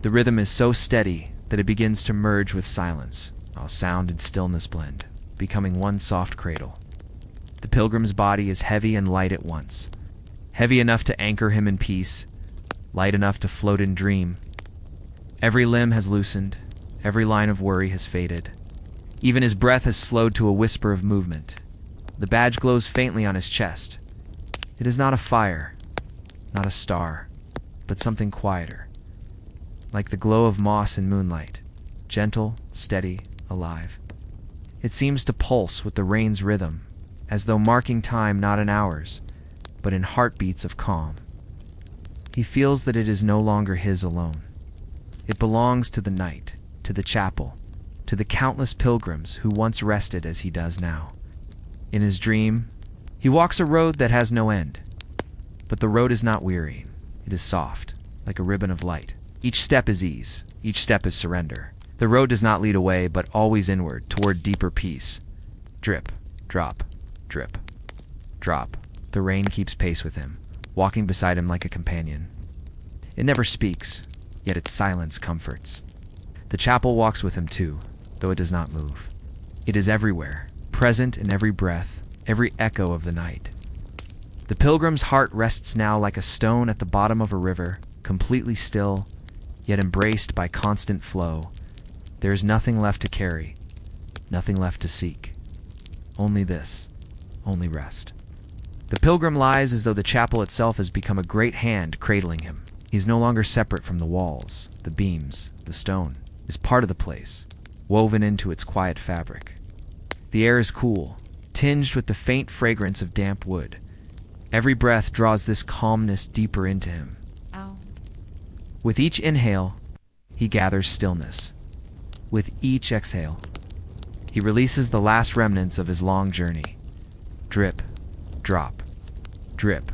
The rhythm is so steady that it begins to merge with silence, while sound and stillness blend, becoming one soft cradle. The pilgrim's body is heavy and light at once. Heavy enough to anchor him in peace, light enough to float in dream. Every limb has loosened, every line of worry has faded. Even his breath has slowed to a whisper of movement. The badge glows faintly on his chest. It is not a fire, not a star, but something quieter, like the glow of moss in moonlight, gentle, steady, alive. It seems to pulse with the rain's rhythm, as though marking time not in hours, but in heartbeats of calm. He feels that it is no longer his alone. It belongs to the night, to the chapel, to the countless pilgrims who once rested as he does now. In his dream, he walks a road that has no end. But the road is not wearying. It is soft, like a ribbon of light. Each step is ease. Each step is surrender. The road does not lead away, but always inward, toward deeper peace. Drip, drop, drip, drop. The rain keeps pace with him, walking beside him like a companion. It never speaks, yet its silence comforts. The chapel walks with him too, though it does not move. It is everywhere, present in every breath, every echo of the night. The pilgrim's heart rests now like a stone at the bottom of a river, completely still, yet embraced by constant flow. There is nothing left to carry, nothing left to seek. Only this, only rest. The pilgrim lies as though the chapel itself has become a great hand cradling him. He is no longer separate from the walls, the beams, the stone. He is part of the place, woven into its quiet fabric. The air is cool, tinged with the faint fragrance of damp wood. Every breath draws this calmness deeper into him. Ow. With each inhale, he gathers stillness. With each exhale, he releases the last remnants of his long journey. Drip, drop, drip.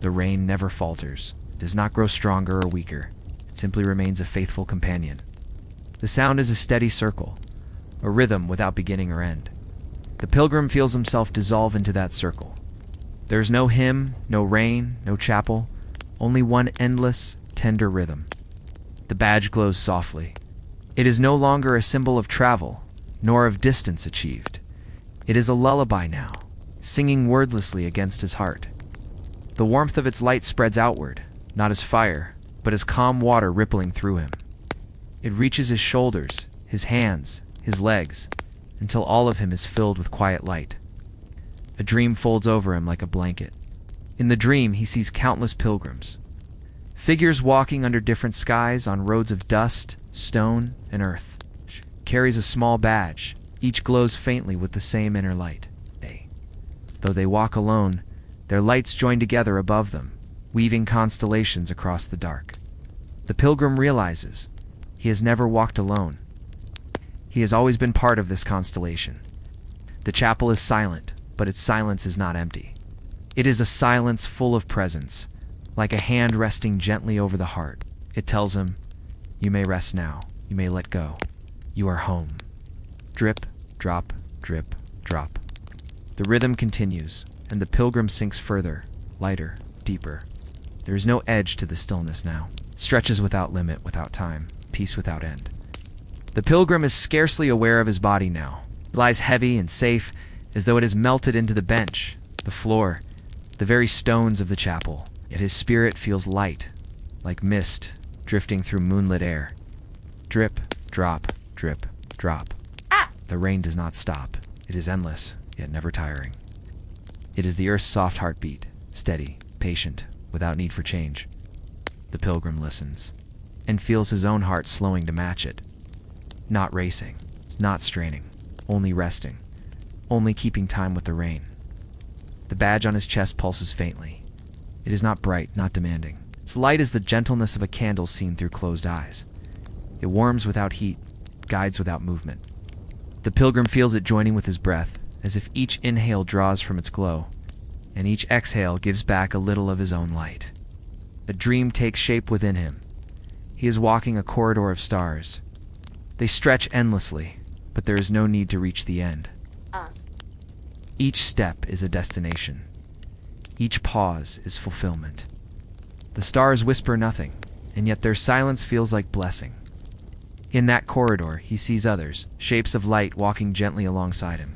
The rain never falters, does not grow stronger or weaker. It simply remains a faithful companion. The sound is a steady circle, a rhythm without beginning or end. The pilgrim feels himself dissolve into that circle. There is no hymn, no rain, no chapel, only one endless, tender rhythm. The badge glows softly. It is no longer a symbol of travel, nor of distance achieved. It is a lullaby now, singing wordlessly against his heart. The warmth of its light spreads outward, not as fire, but as calm water rippling through him. It reaches his shoulders, his hands, his legs, until all of him is filled with quiet light. A dream folds over him like a blanket. In the dream, he sees countless pilgrims. Figures walking under different skies on roads of dust, stone, and earth. Carries a small badge. Each glows faintly with the same inner light. Though they walk alone, their lights join together above them, weaving constellations across the dark. The pilgrim realizes he has never walked alone. He has always been part of this constellation. The chapel is silent, but its silence is not empty. It is a silence full of presence, like a hand resting gently over the heart. It tells him, "You may rest now. You may let go. You are home." Drip, drop, drip, drop. The rhythm continues, and the pilgrim sinks further, lighter, deeper. There is no edge to the stillness now. It stretches without limit, without time, peace without end. The pilgrim is scarcely aware of his body now. It lies heavy and safe, as though it has melted into the bench, the floor, the very stones of the chapel. Yet his spirit feels light, like mist, drifting through moonlit air. Drip, drop, drip, drop. The rain does not stop. It is endless, yet never tiring. It is the earth's soft heartbeat, steady, patient, without need for change. The pilgrim listens, and feels his own heart slowing to match it. Not racing, not straining, only resting, only keeping time with the rain. The badge on his chest pulses faintly. It is not bright, not demanding. Its light is the gentleness of a candle seen through closed eyes. It warms without heat, guides without movement. The pilgrim feels it joining with his breath, as if each inhale draws from its glow, and each exhale gives back a little of his own light. A dream takes shape within him. He is walking a corridor of stars. They stretch endlessly, but there is no need to reach the end. Each step is a destination. Each pause is fulfillment. The stars whisper nothing, and yet their silence feels like blessing. In that corridor, he sees others, shapes of light walking gently alongside him.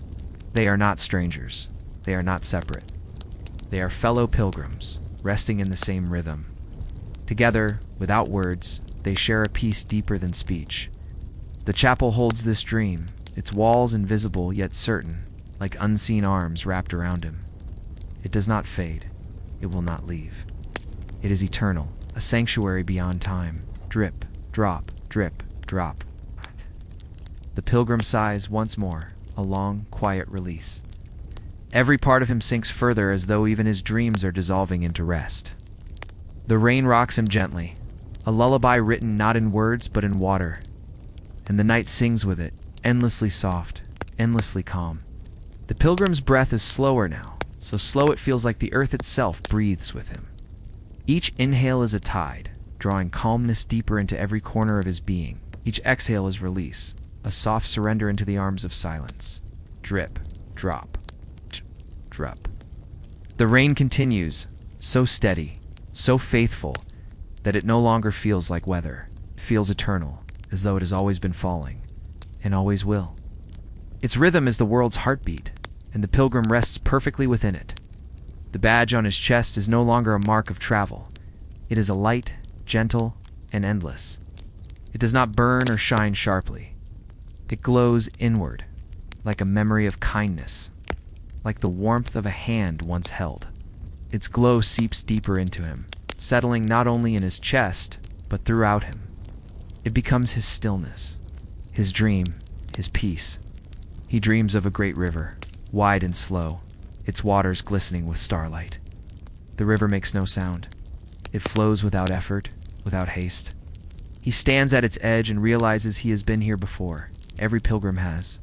They are not strangers. They are not separate. They are fellow pilgrims, resting in the same rhythm. Together, without words, they share a peace deeper than speech. The chapel holds this dream, its walls invisible yet certain, like unseen arms wrapped around him. It does not fade. It will not leave. It is eternal, a sanctuary beyond time. Drip, drop, drip, drop. The pilgrim sighs once more, a long, quiet release. Every part of him sinks further as though even his dreams are dissolving into rest. The rain rocks him gently, a lullaby written not in words but in water. And the night sings with it, endlessly soft, endlessly calm. The pilgrim's breath is slower now, so slow it feels like the earth itself breathes with him. Each inhale is a tide, drawing calmness deeper into every corner of his being. Each exhale is release, a soft surrender into the arms of silence. Drip, drop, drop. The rain continues, so steady, so faithful, that it no longer feels like weather. It feels eternal, as though it has always been falling, and always will. Its rhythm is the world's heartbeat, and the pilgrim rests perfectly within it. The badge on his chest is no longer a mark of travel. It is a light, gentle, and endless. It does not burn or shine sharply. It glows inward, like a memory of kindness, like the warmth of a hand once held. Its glow seeps deeper into him, settling not only in his chest, but throughout him. It becomes his stillness, his dream, his peace. He dreams of a great river, wide and slow, its waters glistening with starlight. The river makes no sound. It flows without effort, without haste. He stands at its edge and realizes he has been here before. Every pilgrim has.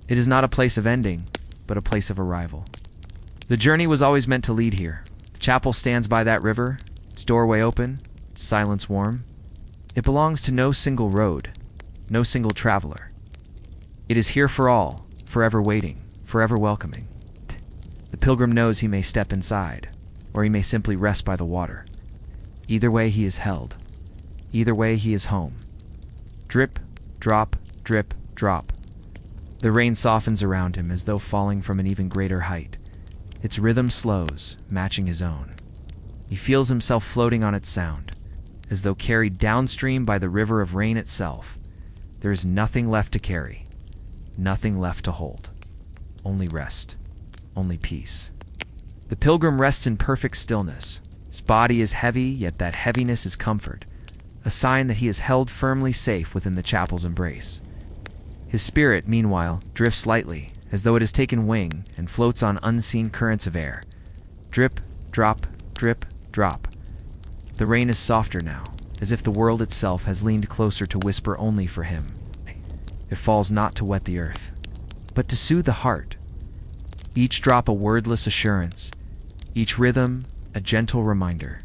It is not a place of ending, but a place of arrival. The journey was always meant to lead here. The chapel stands by that river, its doorway open, its silence warm. It belongs to no single road, no single traveler. It is here for all, forever waiting, forever welcoming. The pilgrim knows he may step inside, or he may simply rest by the water. Either way he is held. Either way he is home. Drip, drop, drip, drop. The rain softens around him as though falling from an even greater height. Its rhythm slows, matching his own. He feels himself floating on its sound, as though carried downstream by the river of rain itself. There is nothing left to carry, nothing left to hold. Only rest, only peace. The pilgrim rests in perfect stillness. His body is heavy, yet that heaviness is comfort, a sign that he is held firmly safe within the chapel's embrace. His spirit, meanwhile, drifts lightly, as though it has taken wing and floats on unseen currents of air. Drip, drop, drip, drop. The rain is softer now, as if the world itself has leaned closer to whisper only for him. It falls not to wet the earth, but to soothe the heart. Each drop a wordless assurance, each rhythm a gentle reminder.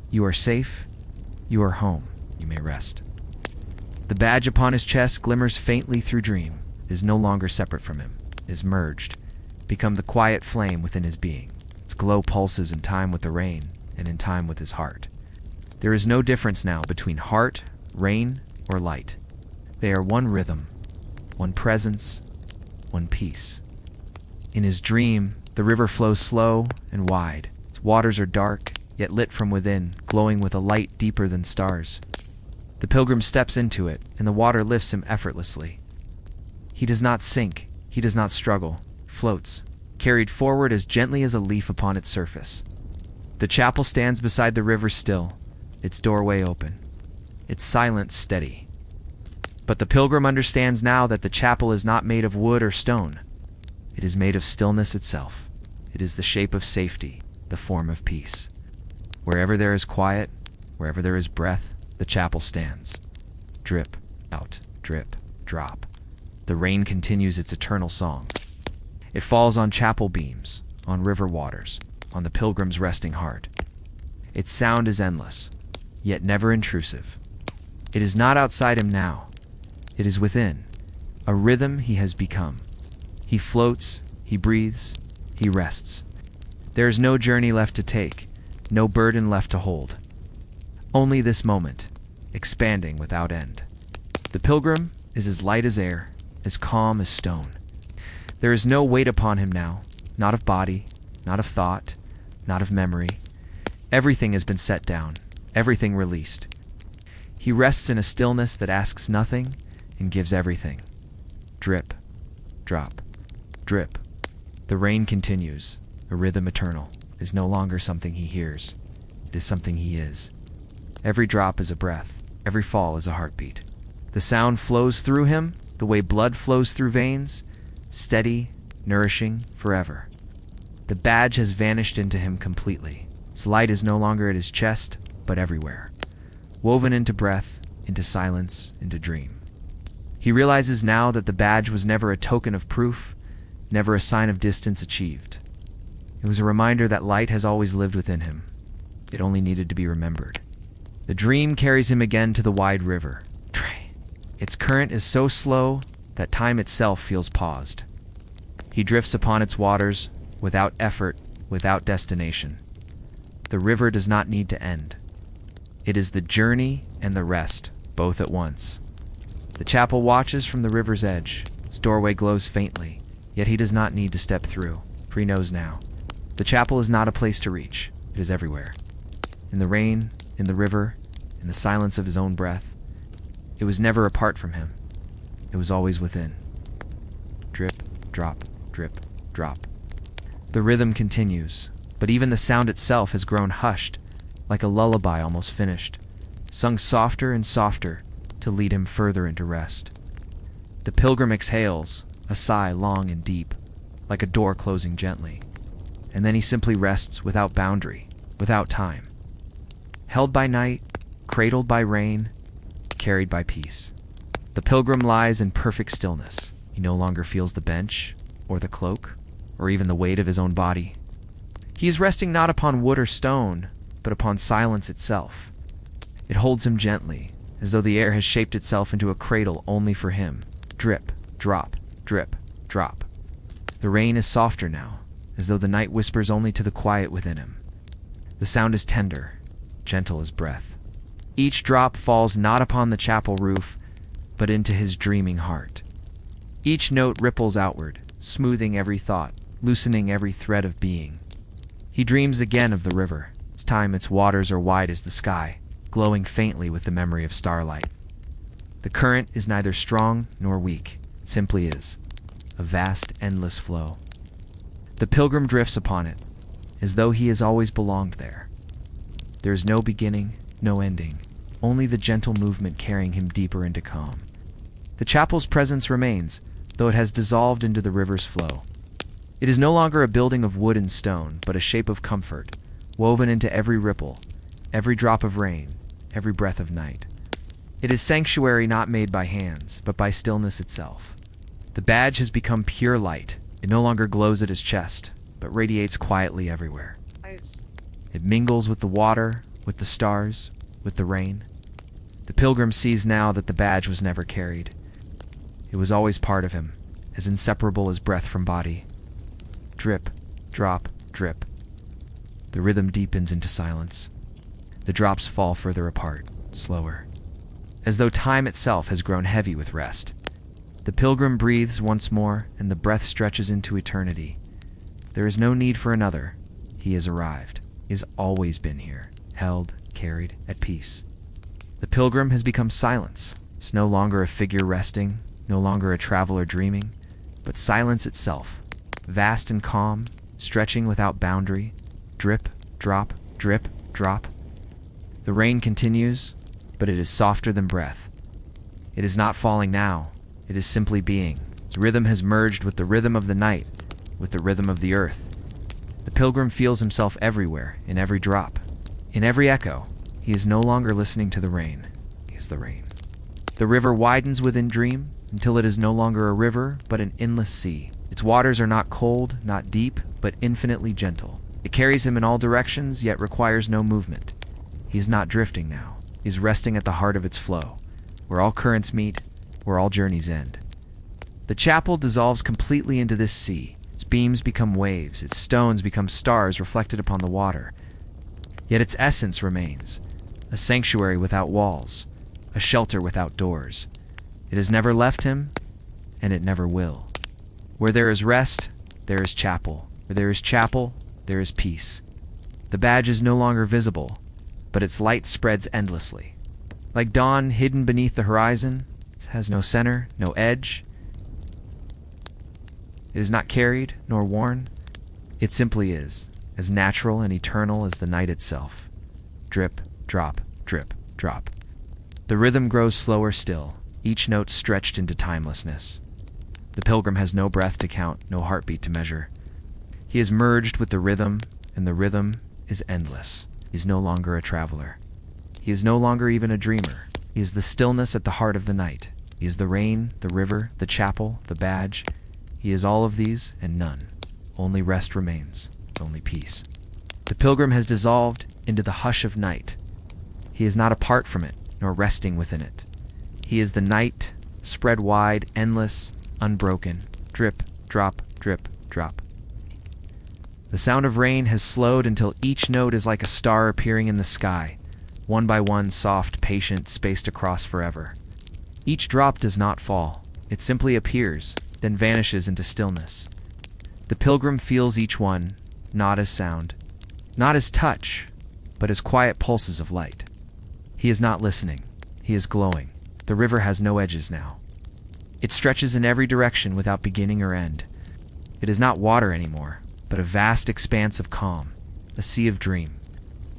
You are safe, you are home, you may rest. The badge upon his chest glimmers faintly through dream, is no longer separate from him, is merged, become the quiet flame within his being. Its glow pulses in time with the rain, and in time with his heart. There is no difference now between heart, rain, or light. They are one rhythm, one presence, one peace. In his dream, the river flows slow and wide. Its waters are dark, yet lit from within, glowing with a light deeper than stars. The pilgrim steps into it, and the water lifts him effortlessly. He does not sink, he does not struggle, floats, carried forward as gently as a leaf upon its surface. The chapel stands beside the river still, its doorway open, its silence steady. But the pilgrim understands now that the chapel is not made of wood or stone. It is made of stillness itself. It is the shape of safety, the form of peace. Wherever there is quiet, wherever there is breath, the chapel stands. Drip, out, drip, drop. The rain continues its eternal song. It falls on chapel beams, on river waters, on the pilgrim's resting heart. Its sound is endless, yet never intrusive. It is not outside him now. It is within, a rhythm he has become. He floats, he breathes, he rests. There is no journey left to take, no burden left to hold. Only this moment, expanding without end. The pilgrim is as light as air, as calm as stone. There is no weight upon him now, not of body, not of thought, not of memory. Everything has been set down, everything released. He rests in a stillness that asks nothing and gives everything. Drip, drop, drip. The rain continues, a rhythm eternal, is no longer something he hears. It is something he is. Every drop is a breath, every fall is a heartbeat. The sound flows through him, the way blood flows through veins, steady, nourishing, forever. The badge has vanished into him completely. Its light is no longer at his chest, but everywhere. Woven into breath, into silence, into dream. He realizes now that the badge was never a token of proof, never a sign of distance achieved. It was a reminder that light has always lived within him. It only needed to be remembered. The dream carries him again to the wide river. Its current is so slow that time itself feels paused. He drifts upon its waters, without effort, without destination. The river does not need to end. It is the journey and the rest, both at once. The chapel watches from the river's edge. Its doorway glows faintly, yet he does not need to step through, for he knows now. The chapel is not a place to reach. It is everywhere. In the rain, in the river, in the silence of his own breath. It was never apart from him. It was always within. Drip, drop, drip, drop. The rhythm continues, But even the sound itself has grown hushed, like a lullaby almost finished, sung softer and softer to lead him further into rest. The pilgrim exhales, a sigh long and deep, like a door closing gently, and then he simply rests without boundary, without time. Held by night, cradled by rain, carried by peace. The pilgrim lies in perfect stillness. He no longer feels the bench, or the cloak, or even the weight of his own body. He is resting not upon wood or stone, but upon silence itself. It holds him gently, as though the air has shaped itself into a cradle only for him. Drip, drop, drip, drop. The rain is softer now, as though the night whispers only to the quiet within him. The sound is tender, gentle as breath. Each drop falls not upon the chapel roof, but into his dreaming heart. Each note ripples outward, smoothing every thought, loosening every thread of being. He dreams again of the river. This time its waters are wide as the sky, glowing faintly with the memory of starlight. The current is neither strong nor weak. It simply is. A vast, endless flow. The pilgrim drifts upon it, as though he has always belonged there. There is no beginning, no ending, only the gentle movement carrying him deeper into calm. The chapel's presence remains, though it has dissolved into the river's flow. It is no longer a building of wood and stone, but a shape of comfort, woven into every ripple, every drop of rain, every breath of night. It is sanctuary not made by hands, but by stillness itself. The badge has become pure light. It no longer glows at his chest, but radiates quietly everywhere. It mingles with the water, with the stars, with the rain. The pilgrim sees now that the badge was never carried. It was always part of him, as inseparable as breath from body. Drip, drop, drip. The rhythm deepens into silence. The drops fall further apart, slower, as though time itself has grown heavy with rest. The pilgrim breathes once more, and the breath stretches into eternity. There is no need for another. He has arrived. He has always been here, held, carried, at peace. The pilgrim has become silence. It's no longer a figure resting, no longer a traveler dreaming, but silence itself, vast and calm, stretching without boundary. Drip, drop, drip, drop. The rain continues, but it is softer than breath. It is not falling now. It is simply being. Its rhythm has merged with the rhythm of the night, with the rhythm of the earth. The pilgrim feels himself everywhere, in every drop, in every echo. He is no longer listening to the rain. He is the rain. The river widens within dream, until it is no longer a river, but an endless sea. Its waters are not cold, not deep, but infinitely gentle. It carries him in all directions, yet requires no movement. He is not drifting now. He is resting at the heart of its flow, where all currents meet, where all journeys end. The chapel dissolves completely into this sea. Its beams become waves, its stones become stars reflected upon the water. Yet its essence remains, a sanctuary without walls, a shelter without doors. It has never left him, and it never will. Where there is rest, there is chapel. Where there is chapel, there is peace. The badge is no longer visible, but its light spreads endlessly. Like dawn hidden beneath the horizon, it has no center, no edge. It is not carried, nor worn. It simply is, as natural and eternal as the night itself. Drip, drop, drip, drop. The rhythm grows slower still, each note stretched into timelessness. The pilgrim has no breath to count, no heartbeat to measure. He is merged with the rhythm, and the rhythm is endless. He is no longer a traveler. He is no longer even a dreamer. He is the stillness at the heart of the night. He is the rain, the river, the chapel, the badge. He is all of these and none. Only rest remains, only peace. The pilgrim has dissolved into the hush of night. He is not apart from it, nor resting within it. He is the night, spread wide, endless, unbroken. Drip, drop, drip, drop. The sound of rain has slowed until each note is like a star appearing in the sky, one by one, soft, patient, spaced across forever. Each drop does not fall. It simply appears, then vanishes into stillness. The pilgrim feels each one, not as sound, not as touch, but as quiet pulses of light. He is not listening. He is glowing. The river has no edges now. It stretches in every direction without beginning or end. It is not water anymore, but a vast expanse of calm. a sea of dream.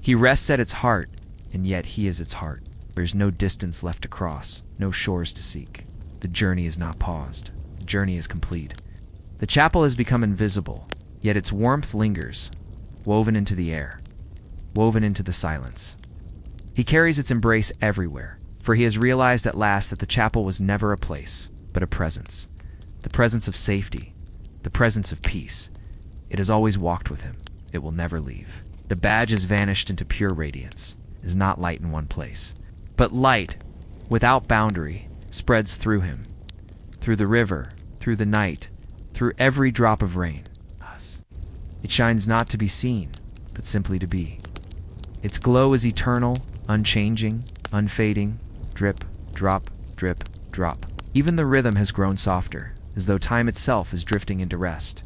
He rests at its heart, and yet he is its heart. There is no distance left to cross, no shores to seek. The journey is not paused. The journey is complete. The chapel has become invisible, yet its warmth lingers, woven into the air, woven into the silence. He carries its embrace everywhere, for he has realized at last that the chapel was never a place, but a presence. The presence of safety, the presence of peace. It has always walked with him. It will never leave. The badge has vanished into pure radiance, is not light in one place, but light, without boundary, spreads through him, through the river, through the night, through every drop of rain. It shines not to be seen, but simply to be. Its glow is eternal, unchanging, unfading, drip, drop, drip, drop. Even the rhythm has grown softer, as though time itself is drifting into rest.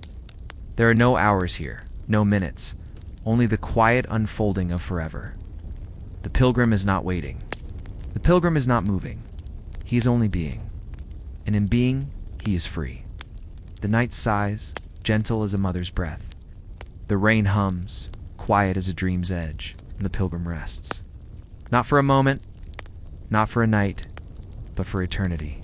There are no hours here, no minutes, only the quiet unfolding of forever. The pilgrim is not waiting. The pilgrim is not moving. He is only being. And in being, he is free. The night sighs, gentle as a mother's breath. The rain hums, quiet as a dream's edge, and the pilgrim rests. Not for a moment, not for a night, but for eternity.